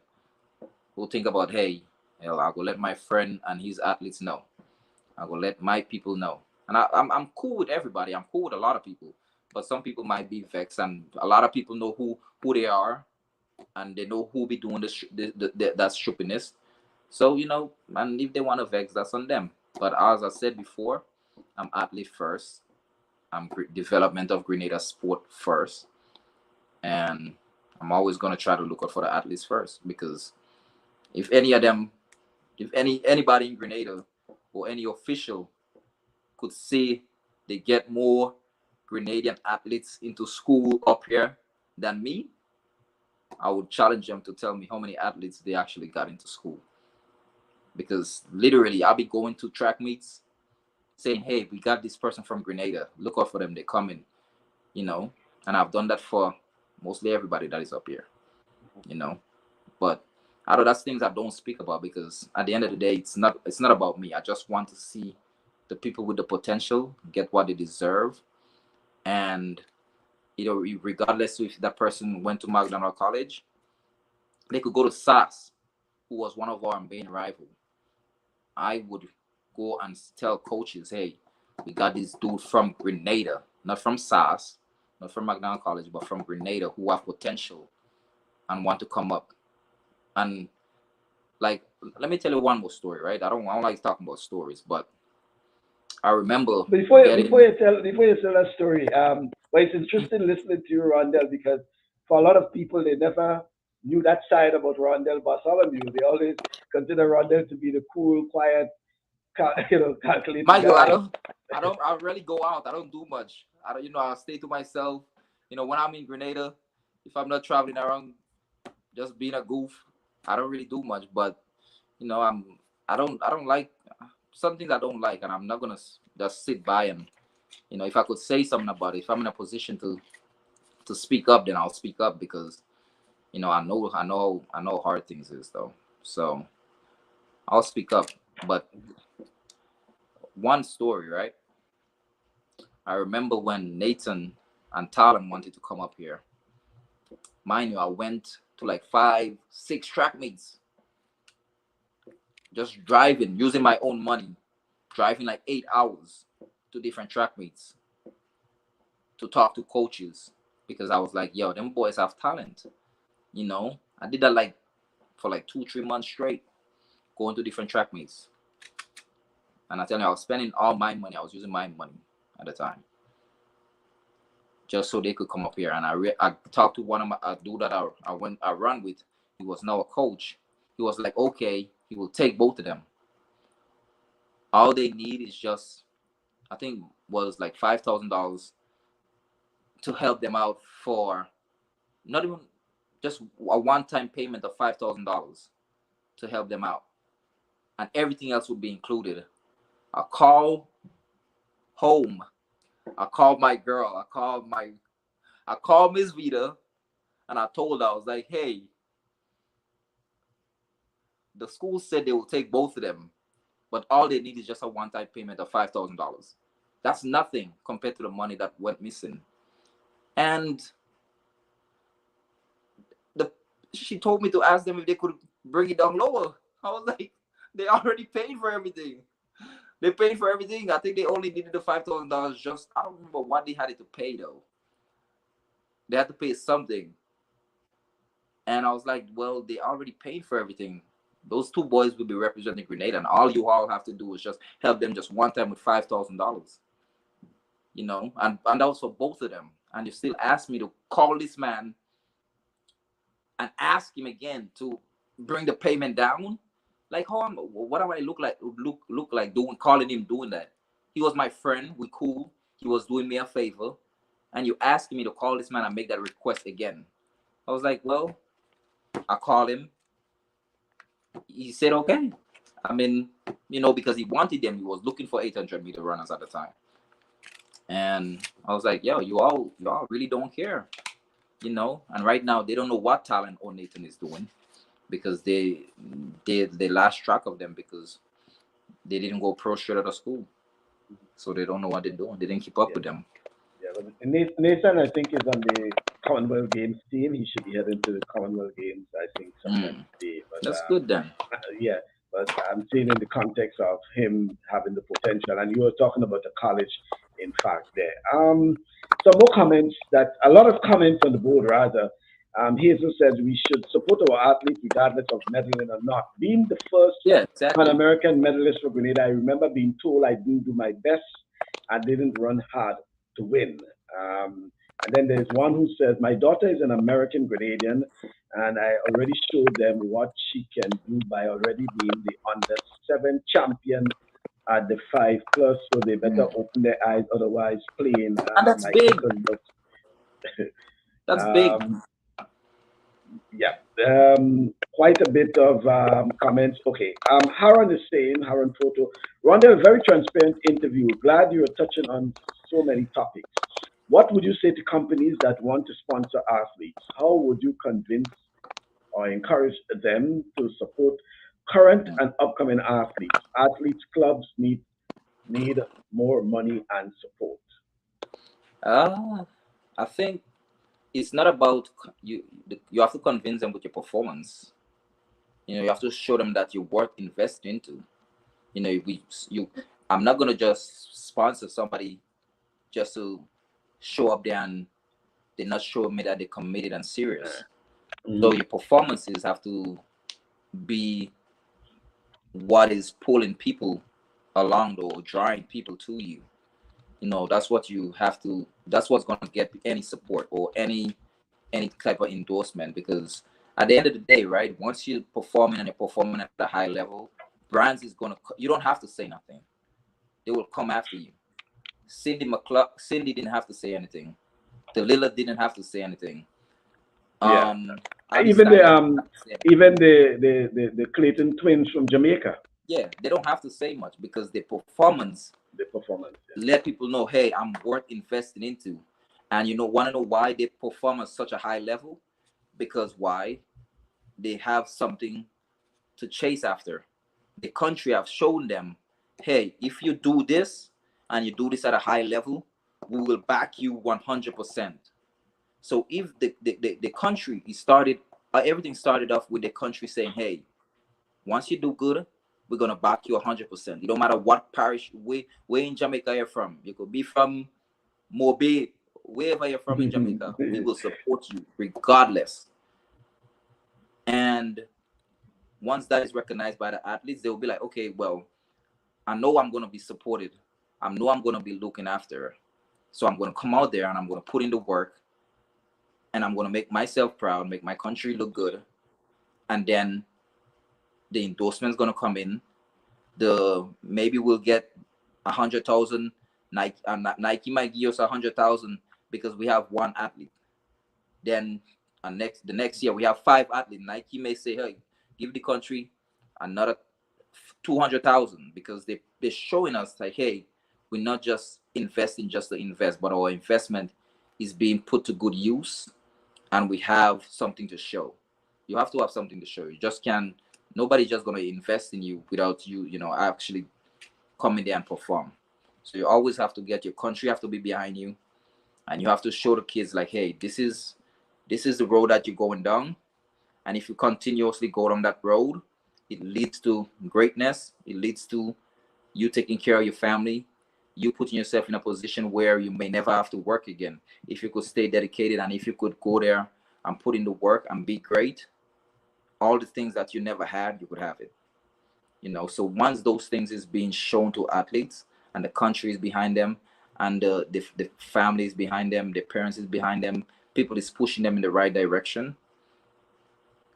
who think about, hey, I'll go let my friend and his athletes know. I will let my people know. And I'm cool with everybody. I'm cool with a lot of people. But some people might be vexed, and a lot of people know who they are, and they know who be doing that stupidness. So, and if they want to vex, that's on them. But as I said before, I'm athlete first. I'm development of Grenada sport first. And I'm always going to try to look out for the athletes first, because if any of them, if anybody in Grenada or any official could say they get more Grenadian athletes into school up here than me, I would challenge them to tell me how many athletes they actually got into school. Because literally, I'll be going to track meets saying, hey, we got this person from Grenada. Look out for them. They're coming, And I've done that for mostly everybody that is up here, But I know that's things I don't speak about, because at the end of the day, it's not about me. I just want to see the people with the potential get what they deserve. And regardless if that person went to McDonald College, they could go to SAS, who was one of our main rivals. I would go and tell coaches, hey, we got this dude from Grenada, not from SAS. not from McDonald College, but from Grenada, who have potential and want to come up. And like, let me tell you one more story, right? I don't like talking about stories, but I remember getting. Before you tell that story, but it's interesting listening to you, Rondell, because for a lot of people they never knew that side about Rondell Bartholomew. They always consider Rondell to be the cool, quiet, calculated Mind you, guy. I really go out. I don't do much. I don't, I stay to myself. When I'm in Grenada, if I'm not traveling around, just being a goof, I don't really do much. But you know, I'm, I don't like some things I don't like, and I'm not gonna just sit by and, if I could say something about it, if I'm in a position to speak up, then I'll speak up because, I know how hard things is though. So I'll speak up. But one story, right? I remember when Nathan and Talon wanted to come up here. Mind you, I went to like 5, 6 track meets, just driving, using my own money, driving like 8 hours to different track meets to talk to coaches because I was like, yo, them boys have talent. I did that like for like 2, 3 months straight, going to different track meets. And I tell you, I was spending all my money. I was using my money at the time just so they could come up here. And I talked to one of my a dude that I run with. He was now a coach. He was like, okay, he will take both of them. All they need is just, I think, was like $5,000 to help them out for not even just a one-time payment of $5,000 to help them out, and everything else would be included. I call home. I called my girl. I called Miss Vita, and I told her, I was like, hey, the school said they will take both of them, but all they need is just a one-time payment of $5,000. That's nothing compared to the money that went missing. And she told me to ask them if they could bring it down lower. I was like, they already paid for everything. They paid for everything. I think they only needed the $5,000. Just, I don't remember what they had it to pay though. They had to pay something. And I was like, well, they already paid for everything. Those two boys will be representing Grenada, and all you all have to do is just help them just one time with $5,000. And that was for both of them. And you still ask me to call this man and ask him again to bring the payment down. Like, what do I look like doing, calling him doing that? He was my friend. We cool. He was doing me a favor, and you asking me to call this man and make that request again. I was like, well, I called him. He said okay. I mean, because he wanted them. He was looking for 800-meter runners at the time, and I was like, yo, you all really don't care, And right now they don't know what talent or Nathan is doing because they lost track of them because they didn't go pro straight out of school, so they don't know what they're doing. They didn't keep up Yeah, with them. yeah. But Nathan, I think, is on the Commonwealth Games team. He should be heading to the Commonwealth Games, I think, sometime today. But That's good then. yeah, but I'm saying in the context of him having the potential, and you were talking about the college, in fact, there. Some more comments that a lot of comments on the board rather. Hazel says we should support our athletes regardless of medaling or not. Being the first Yeah, Pan exactly. American medalist for Grenada, I remember being told I didn't do my best. I didn't run hard to win. And then there's one who says, my daughter is an American Grenadian, and I already showed them what she can do by already being the under 7 champion at the 5 plus, so they better Mm. open their eyes, otherwise playing And that's like big. Uncle Looks. That's big. um, yeah, quite a bit of comments. Okay, Haran is saying, Haran Photo, Rhonda, a very transparent interview. Glad you're touching on so many topics. What would you say to companies that want to sponsor athletes? How would you convince or encourage them to support current Mm. and upcoming athletes? Athletes clubs need more money and support. Uh, I think it's not about you. You have to convince them with your performance. You have to show them that you're worth investing into. You. I'm not gonna just sponsor somebody just to show up there and they're not showing me that they're committed and serious. Mhm. So your performances have to be what is pulling people along or drawing people to you. That's what you have to. That's what's gonna get any support or any type of endorsement. Because at the end of the day, right? Once you're performing and you're performing at a high level, brands is gonna. You don't have to say nothing. They will come after you. Cindy didn't have to say anything. Delilah didn't have to say anything. Yeah. Ali Even the Steiner didn't have to say anything. even the Clayton twins from Jamaica, Yeah, they don't have to say much because the performance the performance. let people know, hey, I'm worth investing into. And want to know why they perform at such a high level? Because why? They have something to chase after. The country have shown them, hey, if you do this and you do this at a high level, we will back you 100%. So if the country is started, everything started off with the country saying, hey, once you do good, we're gonna back you 100%. It don't matter what parish, where in Jamaica you're from. You could be from Mobile, wherever you're from in Jamaica. We will support you regardless. And once that is recognized by the athletes, they'll be like, okay, well, I know I'm gonna be supported. I know I'm gonna be looking after. So I'm gonna come out there and I'm gonna put in the work, and I'm gonna make myself proud, make my country look good, and then the endorsement's gonna come in. Maybe we'll get 100,000. Nike might give us 100,000 because we have one athlete. Then the next year we have 5 athletes. Nike may say, hey, give the country another 200,000 because they're showing us like, hey, we're not just investing just to invest, but our investment is being put to good use, and we have something to show. You have to have something to show. You just can't. Nobody's just gonna invest in you without you, actually coming there and perform. So you always have to get your country have to be behind you, and you have to show the kids like, hey, this is the road that you're going down, and if you continuously go down that road, it leads to greatness. It leads to you taking care of your family, you putting yourself in a position where you may never have to work again. If you could stay dedicated and if you could go there and put in the work and be great, all the things that you never had, you could have it. So once those things is being shown to athletes and the country is behind them, and the families behind them, the parents is behind them, people is pushing them in the right direction,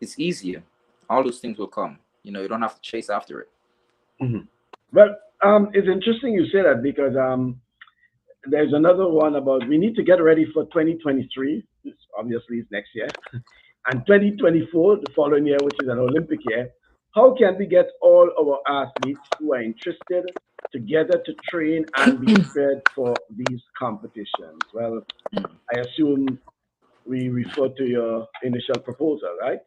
it's easier. All those things will come. You don't have to chase after it. Mhm. Well, it's interesting you say that because there's another one about we need to get ready for 2023. Obviously, it's next year, and 2024, the following year, which is an Olympic year. How can we get all our athletes who are interested together to train and be prepared for these competitions? Well, I assume we refer to your initial proposal, right?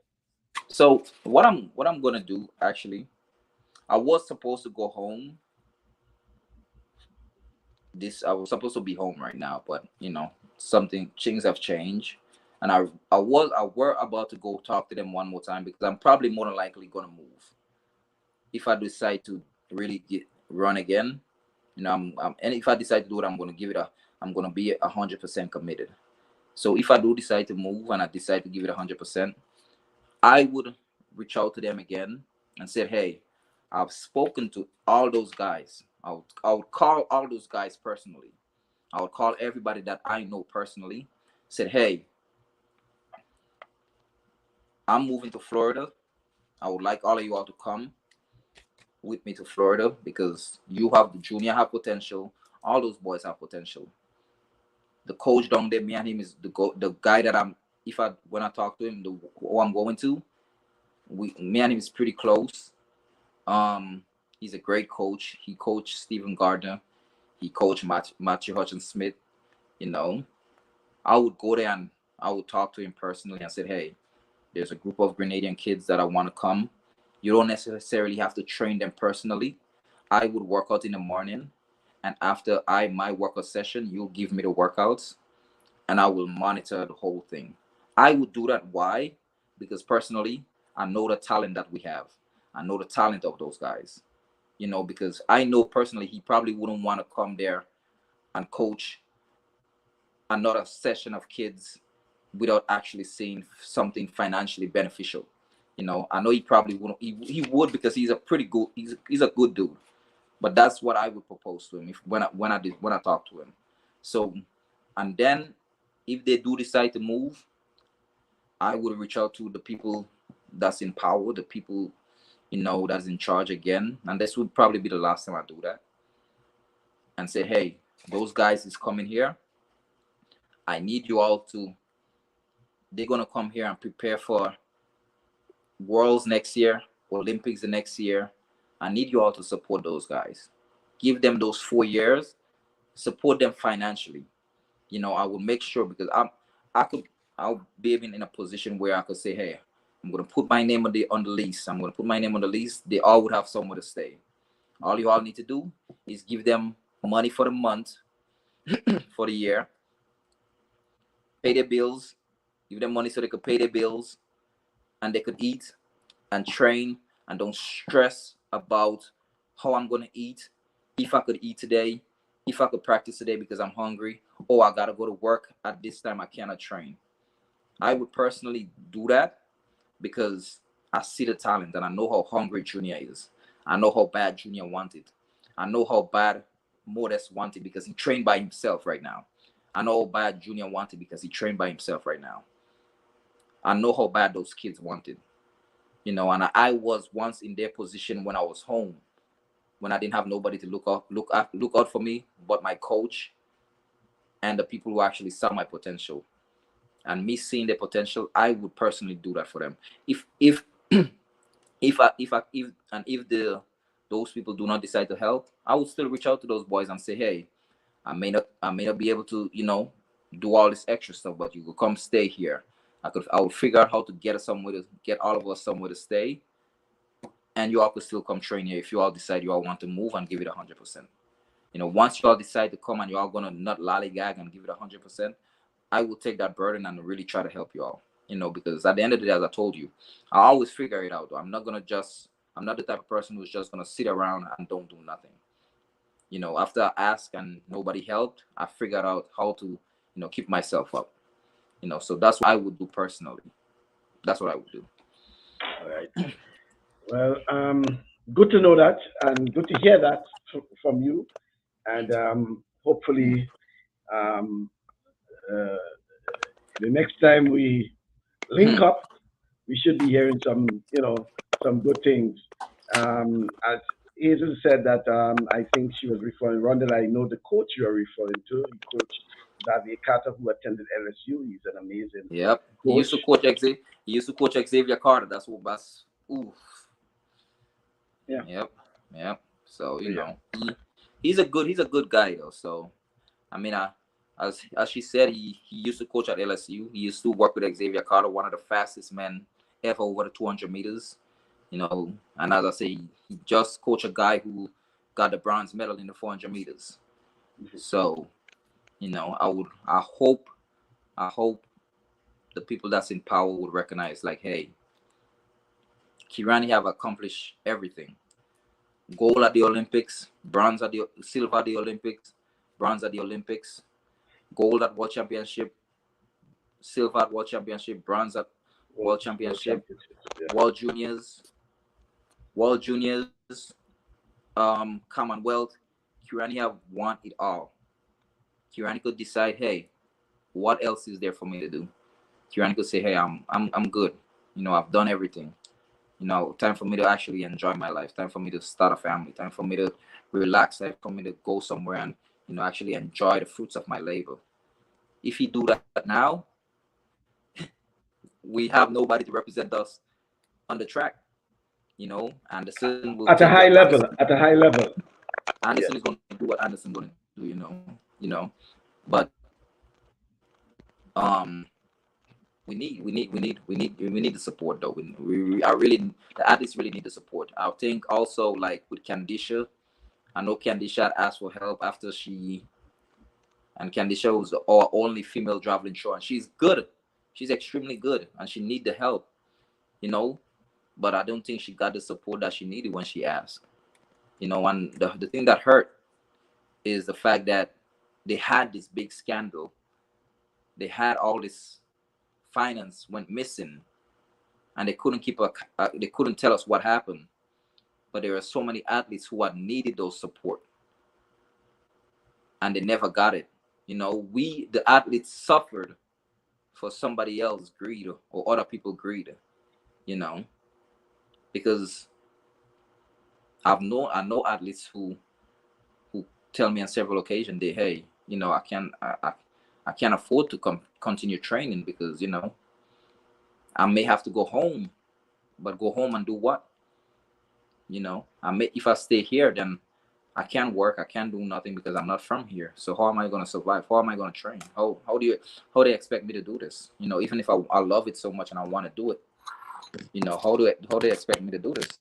So what I'm gonna do actually, I was supposed to go home. I was supposed to be home right now, but something things have changed, and I were about to go talk to them one more time because I'm probably more than likely gonna move if I decide to really run again. And if I decide to do it, I'm gonna be 100% committed. So if I do decide to move and I decide to give it 100%, I would reach out to them again and said, hey, I've spoken to all those guys. I would call all those guys personally. I would call everybody that I know personally. Said, hey, I'm moving to Florida. I would like all of you all to come with me to Florida because you have the junior have potential. All those boys have potential. The coach down there, me and him is the guy that I'm. If I when I talk to him, who I'm going to, me and him is pretty close. Um, he's a great coach. He coached Stephen Gardner. He coached Matthew Hutchins Smith. You know, I would go there and I would talk to him personally and said, hey, there's a group of Grenadian kids that I want to come. You don't necessarily have to train them personally. I would work out in the morning, and after my workout session, you'll give me the workouts, and I will monitor the whole thing. I would do that. Why? Because personally, I know the talent that we have. I know the talent of those guys. Because I know personally he probably wouldn't want to come there and coach another session of kids without actually seeing something financially beneficial. I know he probably wouldn't. He would, because he's a pretty good. He's a good dude. But that's what I would propose to him if when I talk to him. So, and then if they do decide to move, I would reach out to the people that's in power, the people that's in charge again, and this would probably be the last time I do that. And say, hey, those guys is coming here. I need you all to. They're gonna come here and prepare for Worlds next year, Olympics the next year. I need you all to support those guys. Give them those 4 years. Support them financially. I will make sure, because I'll be even in a position where I could say, hey, I'm gonna put my name on the lease. I'm gonna put my name on the lease. They all would have somewhere to stay. All you all need to do is give them money for the month, for the year, pay their bills, give them money so they could pay their bills, and they could eat and train, and don't stress about how I'm gonna eat, if I could eat today, if I could practice today because I'm hungry, or I gotta go to work at this time, I cannot train. I would personally do that because I see the talent and I know how hungry Junior is. I know how bad Junior wanted. I know how bad Modest wanted because he trained by himself right now. I know how bad Junior wanted because he trained by himself right now. I know how bad those kids wanted. And I was once in their position when I was home, when I didn't have nobody to look out for me, but my coach and the people who actually saw my potential. And me seeing their potential, I would personally do that for them. If if those people do not decide to help, I would still reach out to those boys and say, hey, I may not be able to do all this extra stuff, but you could come stay here. I would figure out how to get all of us somewhere to stay, and you all could still come train here if you all decide you all want to move and give it 100%. Once you all decide to come and you all gonna not lollygag and give it 100%, I will take that burden and really try to help you all. Because at the end of the day, as I told you, I always figure it out. I'm not the type of person who's just gonna sit around and don't do nothing. After I ask and nobody helped, I figured out how to, keep myself up. So that's what I would do personally. That's what I would do. All right. Well, good to know that, and good to hear that from you. And hopefully, um, uh, the next time we link up, we should be hearing some good things. As Hazel said that, I think she was referring, Rondell, I know the coach you are referring to, Coach David Carter, who attended LSU. He's an amazing Yep. He coach. used to coach Xavier. He used to coach Xavier Carter. That's what. That's ooh. Yeah. Yep. Yep. So Yeah. he's a good guy though. So I mean, as she said, he used to coach at LSU. He used to work with Xavier Carter, one of the fastest men ever over the 200 meters. And as I say, he just coached a guy who got the bronze medal in the 400 meters. So I hope the people that's in power would recognize, like, hey, Kirani have accomplished everything. Gold at the Olympics, silver at the Olympics, bronze at the Olympics, gold at World Championship, silver at World Championship, bronze at World Championship, Championships. Yeah. World Juniors, Commonwealth. Kirani have won it all. Kirani could decide, hey, what else is there for me to do? Kirani could say, hey, I'm good. I've done everything. Time for me to actually enjoy my life. Time for me to start a family. Time for me to relax. Time for me to go somewhere and actually enjoy the fruits of my labor. If he do that now, we have nobody to represent us on the track. Anderson will At take a what high Anderson. level. At a high level. Anderson Yes. is going to do what Anderson going to do. But um, we need the support though. I really the athletes really need the support. I think also, like with Candisha, I know Candisha asked for help after and Candisha was our only female javelin thrower, and she's good. She's extremely good, and she need the help. You know, but I don't think she got the support that she needed when she asked. And the thing that hurt is the fact that they had this big scandal they had all this finance went missing, and they couldn't they couldn't tell us what happened. But there are so many athletes who had needed those support, and they never got it. We, the athletes, suffered for somebody else's greed or other people greed. You know, because I know athletes who tell me on several occasions, hey, I can't afford to continue training because I may have to go home, but go home and do what? If I stay here, then I can't work, I can't do nothing because I'm not from here. So how am I going to survive? How am I going to train? How do they expect me to do this? Even if I love it so much and I want to do it, how do they expect me to do this?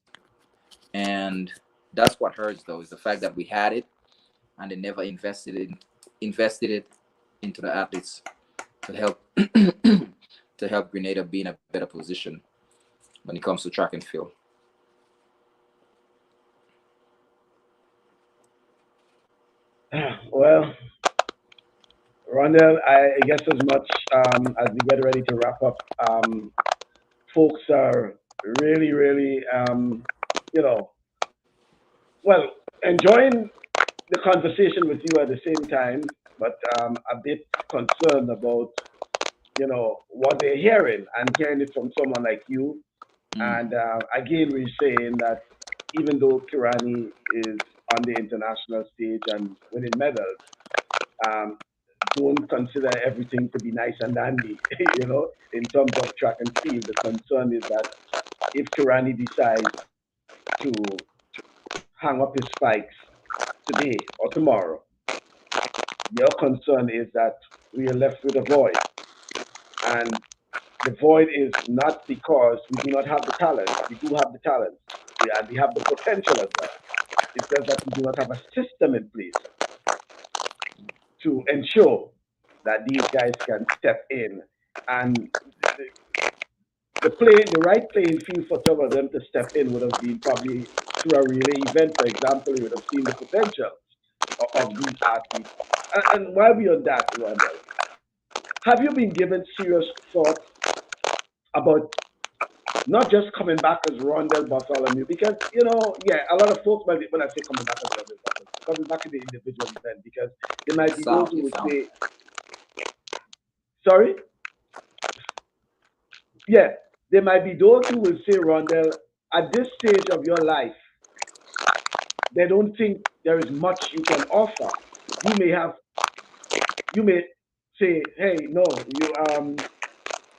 And that's what hurts, though, is the fact that we had it and they never invested it into the athletes to help to help Grenada be in a better position when it comes to track and field. Well, Rondell, I guess as much as we get ready to wrap up, folks are really, really, well, enjoying the conversation with you at the same time, but a bit concerned about, what they're hearing and hearing it from someone like you. And again, we're saying that even though Kirani is on the international stage and winning medals, um, don't consider everything to be nice and dandy, in terms of track and field. The concern is that if Kirani decides to hang up his spikes today or tomorrow, your concern is that we are left with a void. And the void is not because we do not have the talent. We do have the talent, and we have the potential as well. It's just that we do not have a system in place to ensure that these guys can step in and the right playing field for some of them to step in would have been probably through a relay event, for example. You would have seen the potential of these athletes. And while we're on that, Rondell, have you been given serious thought about not just coming back as Rondell Bartholomew? Because, yeah, a lot of folks, when I say coming back as Rondell Bartholomew, coming back in the individual event, because there might be those who would say, sorry? Yeah, there might be those who will say, Rondell, at this stage of your life, they don't think there is much you can offer. You may say, hey, no,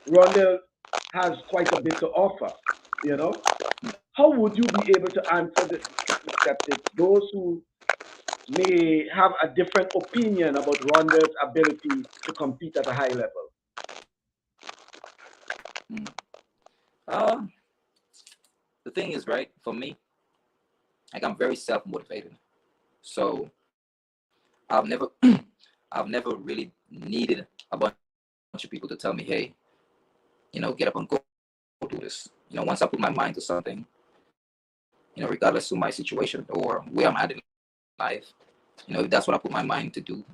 Rondell has quite a bit to offer. How would you be able to answer the skeptics, those who may have a different opinion about Rondell's ability to compete at a high level? The thing is, right, for me, like, I'm very self-motivated. So I've never I've never really needed a bunch of people to tell me, hey, get up and go do this. Once I put my mind to something, regardless of my situation or where I'm at in life, if that's what I put my mind to do,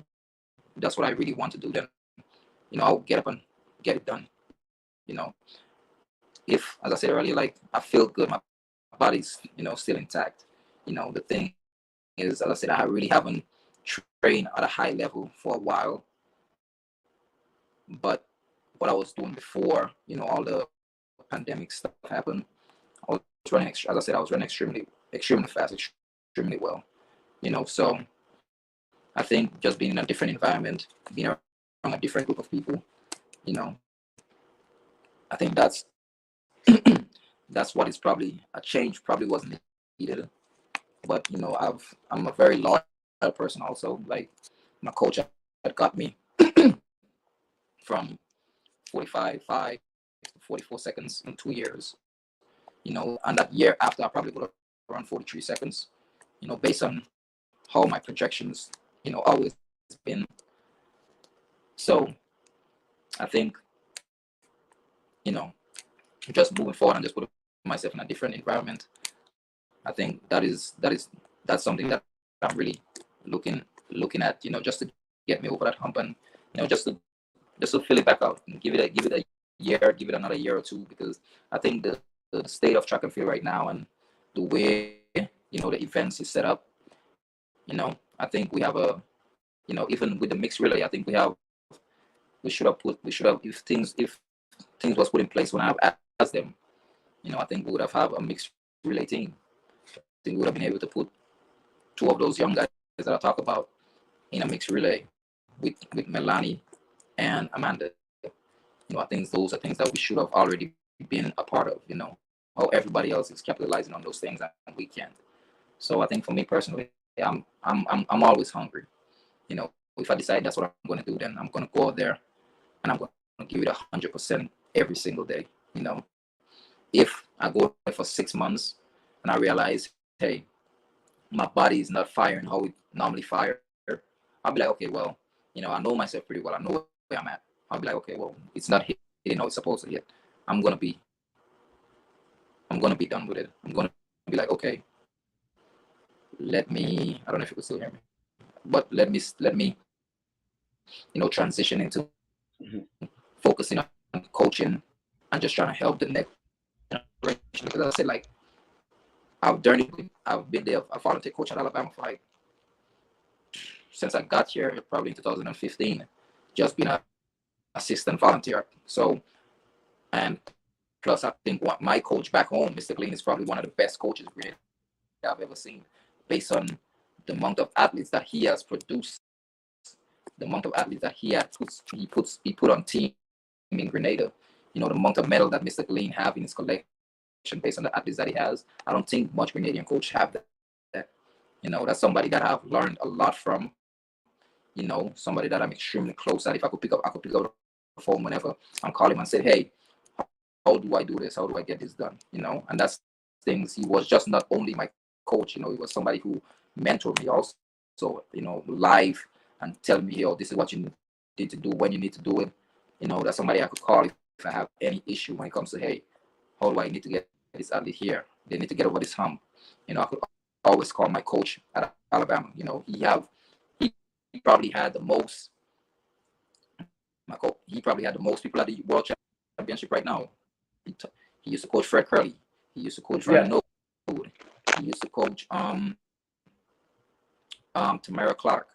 if that's what I really want to do, then, I'll get up and get it done. If, as I said earlier, like, I feel good, my body's, still intact. The thing is, as I said, I really haven't trained at a high level for a while. But what I was doing before, all the pandemic stuff happened, I was running, as I said, I was running extremely fast, extremely well. So I think just being in a different environment, being around a different group of people, I think that's that's what is probably a change probably wasn't needed. But I'm a very loyal person also. Like, my coach had got me from 45.5 to 44 seconds in 2 years. And that year after, I probably would have run 43 seconds. Based on how my projections, always been. So I think, just moving forward and just putting myself in a different environment, I think that's something that I'm really looking at, just to get me over that hump and, just to just to fill it back out and give it a year, give it another year or two, because I think the state of track and field right now and the way the events is set up, I think we have even with the mixed relay, I think we should have if things was put in place when I've asked them, I think we would have a mixed relay team. I think we would have been able to put two of those young guys that I talk about in a mixed relay with Melanie and Amanda. I think those are things that we should have already been a part of. How everybody else is capitalizing on those things and we can't. So I think for me personally, I'm always hungry. If I decide that's what I'm going to do, then I'm going to go out there and I'm going to give it 100% every single day. If I go there for 6 months and I realize, hey, my body is not firing how it normally fires, I'll be like, okay, well, I know myself pretty well. I know where I'm at. I'll be like, okay, well, it's not hitting how it's supposed to hit. I'm gonna be done with it. I'm gonna be like, okay, let me. I don't know if you can still hear me, but let me transition into focusing on coaching and just trying to help the next generation. Because I said, like, I've been there. I volunteer coach at Alabama for like since I got here, probably in 2015. Just been an assistant volunteer. So, and plus, I think my coach back home, Mr. Glean, is probably one of the best coaches I've ever seen, based on the amount of athletes that he has produced, the amount of athletes that he put on team in Grenada. The amount of medal that Mr. Glean have in his collection based on the athletes that he has. I don't think much Grenadian coach have that. That's somebody that I've learned a lot from. Somebody that I'm extremely close at. If I could pick up the phone whenever I'm calling him and say, hey, how do I do this? How do I get this done? And that's things. He was just not only my coach, he was somebody who mentored me also, live and tell me, oh, this is what you need to do when you need to do it. That's somebody I could call if I have any issue when it comes to, hey, how do I need to get this athlete here? They need to get over this hump. I could always call my coach at Alabama. He probably had the most. He probably had the most people at the World Championship right now. He used to coach Fred Curley. He used to coach Ryan Noble. He used to coach Tamara Clark.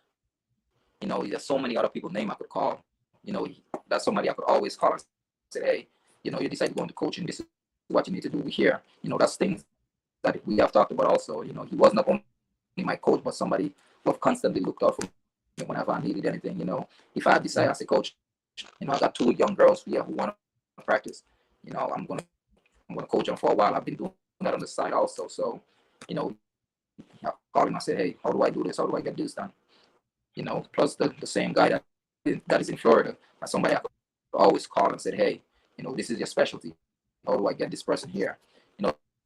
There's so many other people name I could call. That's somebody I could always call and say, hey, you decide to go into coaching. This is what you need to do here. That's things that we have talked about also. He was not only my coach, but somebody who have constantly looked out for me whenever I needed anything. If I decide as a coach, I got two young girls here who want to practice. I'm gonna coach them for a while. I've been doing that on the side also. So, I called him. I said, hey, how do I do this? How do I get this done? Plus the same guy that is in Florida, that's somebody I could always call and said, hey, this is your specialty. How do I get this person here?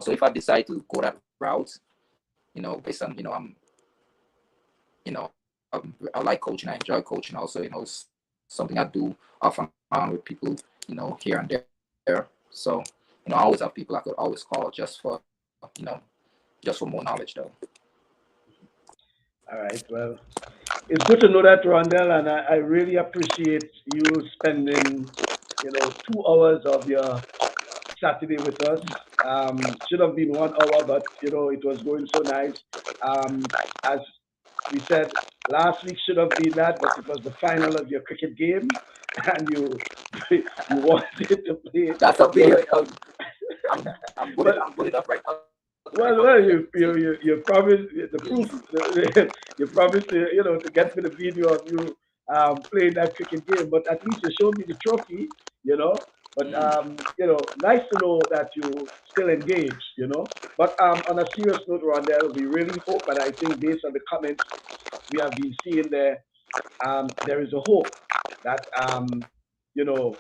So if I decide to go that route, based on, I like coaching. I enjoy coaching also. It's something I do off and on with people, here and there. So, I always have people I could always call just for more knowledge though. All right. Well, it's good to know that, Rondell, and I really appreciate you spending, 2 hours of your Saturday with us. Should have been 1 hour, but it was going so nice. As we said, last week should have been that, but it was the final of your cricket game, and you you wanted to play. That's a video. I'm good enough right now. Well, you promised the proof. You promised to get me the video of you playing that cricket game. But at least you showed me the trophy. You know. But nice to know that you still engaged. But on a serious note, Rondell, we really hope, and I think based on the comments we have been seeing there is a hope that you know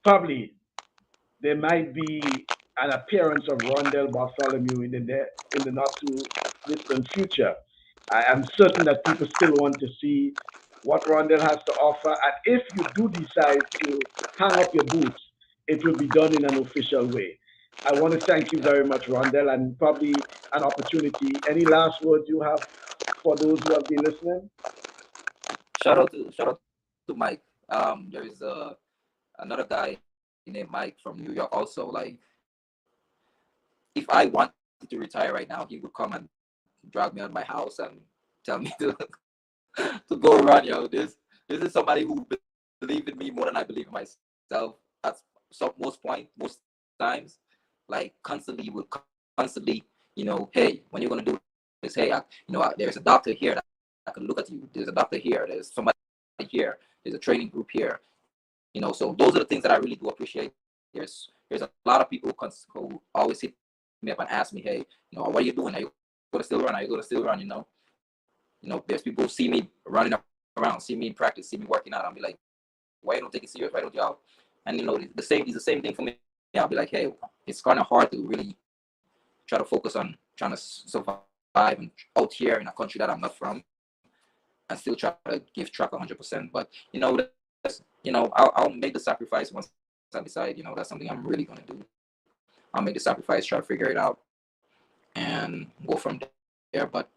probably there might be an appearance of Rondell Bartholomew in the not too distant future. I am certain that people still want to see what Rondell has to offer, and if you do decide to hang up your boots, it will be done in an official way. I want to thank you very much, Rondell, and probably an opportunity. Any last words you have for those who have been listening? Shout out to Mike. There is another guy named Mike from New York also. Like, if I wanted to retire right now, he would come and drag me out of my house and tell me to to go run. This is somebody who believed in me more than I believe in myself at most times. Like, constantly would constantly, hey, when you're gonna do this? Hey, there's a doctor here that can look at you. There's a doctor here. There's somebody here. There's a training group here. So those are the things that I really do appreciate. There's a lot of people who always hit me up and ask me, hey, what are you doing? Are you gonna still run? Are you gonna still run? There's people who see me running around, see me in practice, see me working out, and be like, why you don't take it serious? Why don't y'all? And the same is the same thing for me. I'll be like, hey, it's kind of hard to really try to focus on trying to survive and out here in a country that I'm not from, and still try to give track 100%. But I'll make the sacrifice once I decide, that's something I'm really gonna do. I'll make the sacrifice, try to figure it out, and go from there. But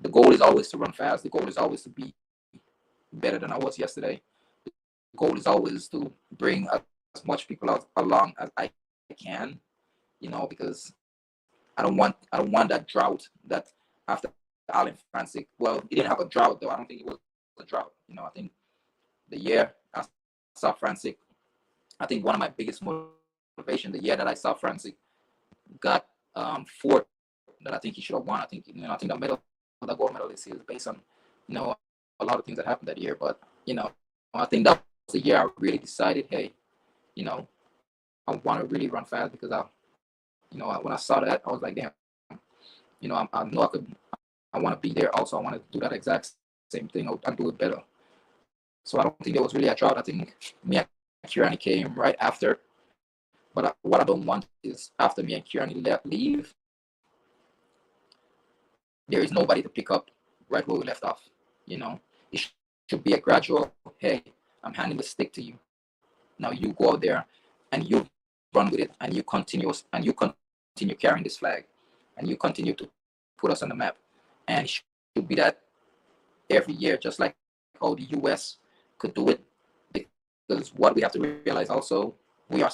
the goal is always to run fast. The goal is always to be better than I was yesterday. The goal is always to bring as much people out along as I can, because I don't want that drought that after Alan Francis. Well, he didn't have a drought though. I don't think it was a drought. I think the year I saw Francis, I think one of my biggest motivation, the year that I saw Francis got fourth, that I think he should have won. I think the medal, the gold medal is based on, a lot of things that happened that year. But I think that was the year I really decided, hey, I want to really run fast, because when I saw that, I was like, damn, I know I want to be there. Also, I want to do that exact same thing and do it better. So I don't think there was really a drought. I think me and Kieran came right after. But what I don't want is after me and Kieran leave, there is nobody to pick up right where we left off. It should be a gradual, hey, I'm handing the stick to you. Now you go out there and you run with it, and you continue carrying this flag, and you continue to put us on the map. And it should be that every year, just like how the US could do it. Because what we have to realize also, we are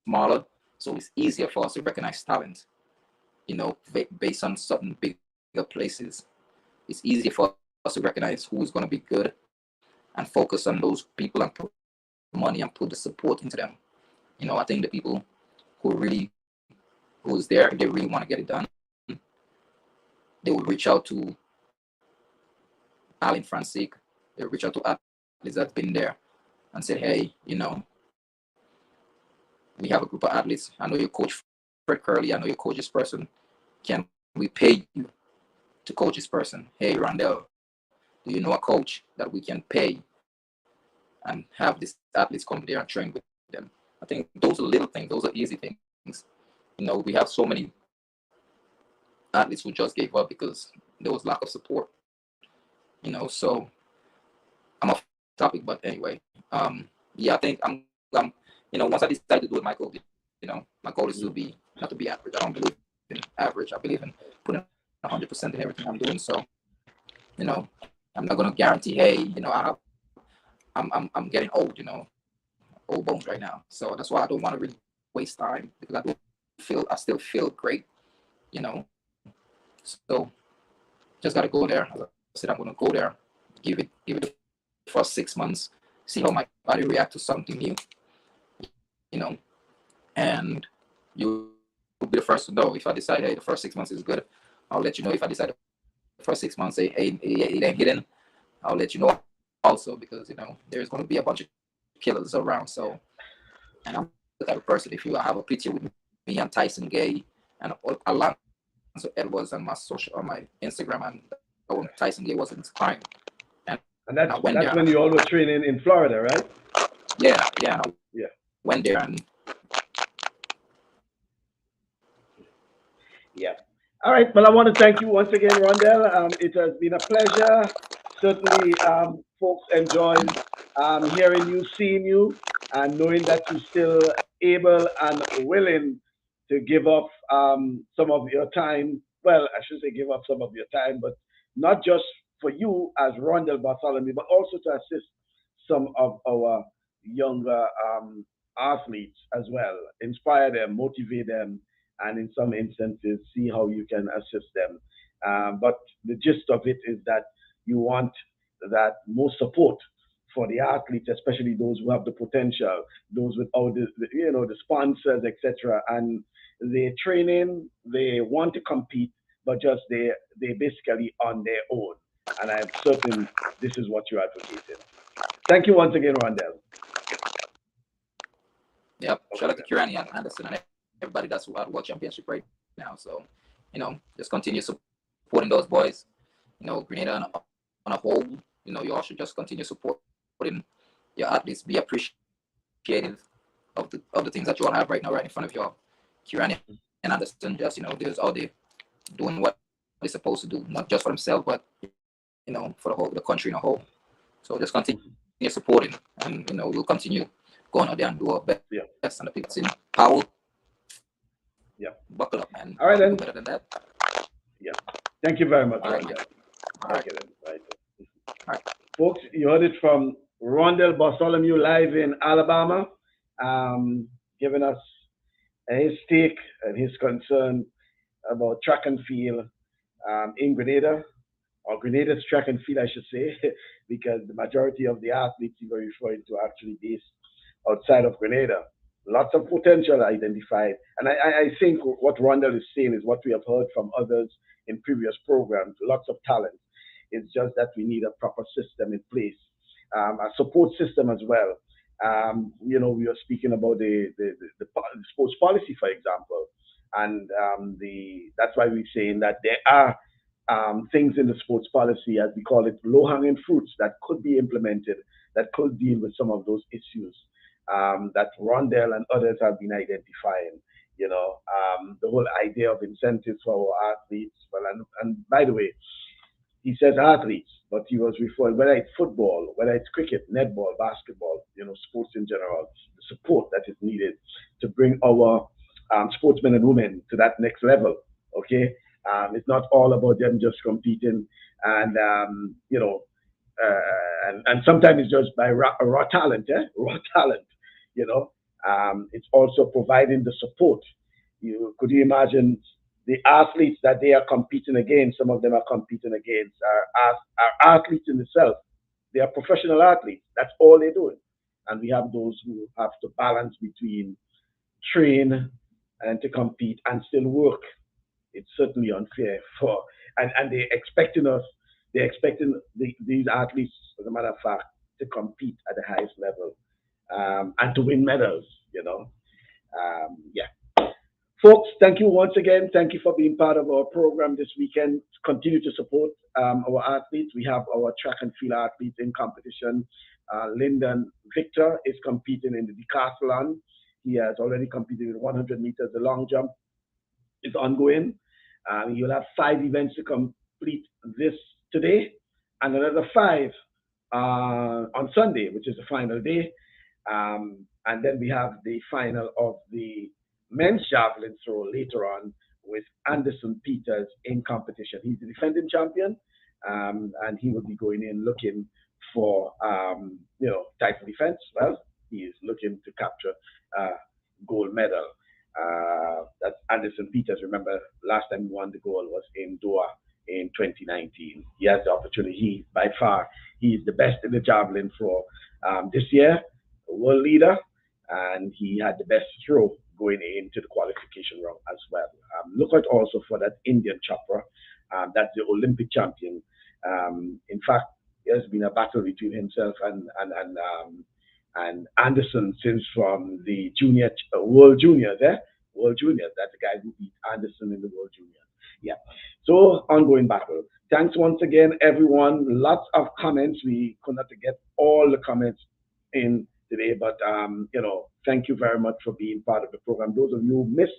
smaller, so it's easier for us to recognize talent, based on certain bigger places. It's easier for us to recognize who's going to be good and focus on those people and put the money and put the support into them. I think the people who who's there, if they really want to get it done, they will reach out to Alan Francis. They will reach out to athletes that's been there and said, hey, we have a group of athletes. I know you coach Fred Curley. I know you coach this person. Can we pay you to coach this person? Hey, Rondell, do you know a coach that we can pay and have these athletes come there and train with them? I think those are little things. Those are easy things. We have so many athletes who just gave up because there was lack of support. So I'm off topic, but anyway, yeah, I think once I decided to do it, Michael, my goal is to be not to be average. I don't believe in average. I believe in putting 100% in everything I'm doing. So, I'm not gonna guarantee, hey, I'm getting old, old bones right now. So that's why I don't want to really waste time, because I still feel great, you know. So just gotta go there. As I said, I'm gonna go there, give it the first 6 months, see how my body react to something new, and you'll be the first to know. If I decide, hey, the first 6 months is good, I'll let you know. If I decide the first 6 months, it ain't hitting, I'll let you know also, because there's going to be a bunch of killers around. So, and I'm the type of person, if you have a picture with me and Tyson Gay and Alonzo Edwards on my Instagram, and when Tyson Gay was in his prime, and I went there, And that's when you all were training in Florida, right? yeah, and I Yeah. went there, and Yeah. All right. Well, I want to thank you once again, Rondell. It has been a pleasure. Certainly, folks enjoyed hearing you, seeing you, and knowing that you're still able and willing to give up some of your time. Well, I should say give up some of your time, but not just for you as Rondell Bartholomew, but also to assist some of our younger athletes as well, inspire them, motivate them, and in some instances, see how you can assist them. But the gist of it is that you want that more support for the athletes, especially those who have the potential, those with all the sponsors, etc. And they training, they want to compete, but just they basically on their own. And I'm certain this is what you're advocating. Thank you once again, Rondell. Yep. Shout Okay out to Kirani and Anderson and everybody that's at World Championship right now. So, just continue supporting those boys. Grenada on a whole, you all should just continue supporting your athletes. Be appreciative of the things that you all have right now, right in front of you all. Kirani and Anderson, just they're out there doing what they're supposed to do, not just for themselves, but for the country in a whole. So just continue supporting, and we'll continue going out there and do our best. And the people that's in Yeah. power, Yeah. buckle up, man. All right Do then. better than that. Yeah. Thank you very much, All right, Rondell. man. All Okay right. then. Right. All right. Folks, you heard it from Rondell Bartholomew live in Alabama, giving us his take and his concern about track and field in Grenada, or Grenada's track and field, I should say, because the majority of the athletes you were referring to are actually based outside of Grenada. Lots of potential identified. And I think what Rondell is saying is what we have heard from others in previous programs, lots of talent. It's just that we need a proper system in place, a support system as well. We are speaking about the sports policy, for example, and that's why we're saying that there are things in the sports policy, as we call it, low-hanging fruits that could be implemented that could deal with some of those issues that Rondell and others have been identifying. The whole idea of incentives for our athletes. Well, and by the way, he says athletes, but he was referring whether it's football, whether it's cricket, netball, basketball, sports in general, the support that is needed to bring our sportsmen and women to that next level. Okay, it's not all about them just competing, and and sometimes it's just by raw talent, raw talent. You know, it's also providing the support. Could you imagine the athletes that they are competing against? Some of them are competing against are athletes in themselves. They are professional athletes. That's all they're doing, and we have those who have to balance between train and to compete and still work. It's certainly unfair for and they're expecting these athletes, as a matter of fact, to compete at the highest level and to win medals. Yeah. Folks, thank you once again. Thank you for being part of our program this weekend. Continue to support our athletes. We have our track and field athletes in competition. Lyndon Victor is competing in the decathlon. He has already competed in 100 meters. The long jump is ongoing. You'll have 5 events to complete this today, and another 5 on Sunday, which is the final day. And then we have the final of the men's javelin throw later on with Anderson Peters in competition. He's the defending champion, and he will be going in looking for title defense. Well, he is looking to capture gold medal. That's Anderson Peters. Remember, last time he won the gold was in Doha in 2019. He has the opportunity. By far, he is the best in the javelin throw this year, world leader, and he had the best throw going into the qualification round as well. Look out also for that Indian chopper. That's the Olympic champion. In fact, there's been a battle between himself and Anderson since from the World Juniors. World Juniors. That's the guy who beat Anderson in the World Juniors. Yeah. So ongoing battle. Thanks once again, everyone. Lots of comments. We could not get all the comments in today, but thank you very much for being part of the program. Those of you who missed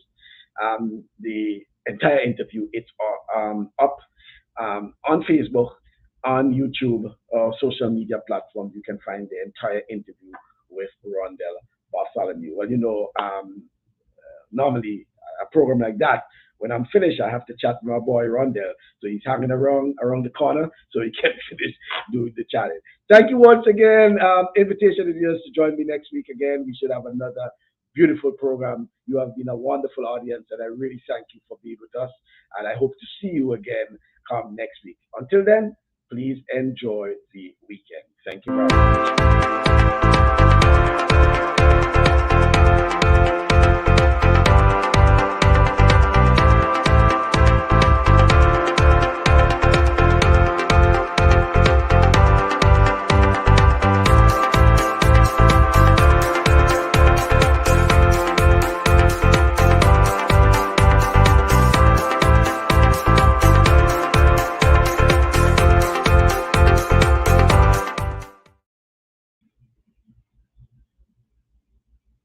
the entire interview, it's up on Facebook, on YouTube, or social media platforms. You can find the entire interview with Rondell Bartholomew. Well, normally a program like that, when I'm finished, I have to chat with my boy Rondell. So he's hanging around the corner so he can finish doing the chatting. Thank you once again. Invitation is yours to join me next week again. We should have another beautiful program. You have been a wonderful audience, and I really thank you for being with us. And I hope to see you again come next week. Until then, please enjoy the weekend. Thank you very much.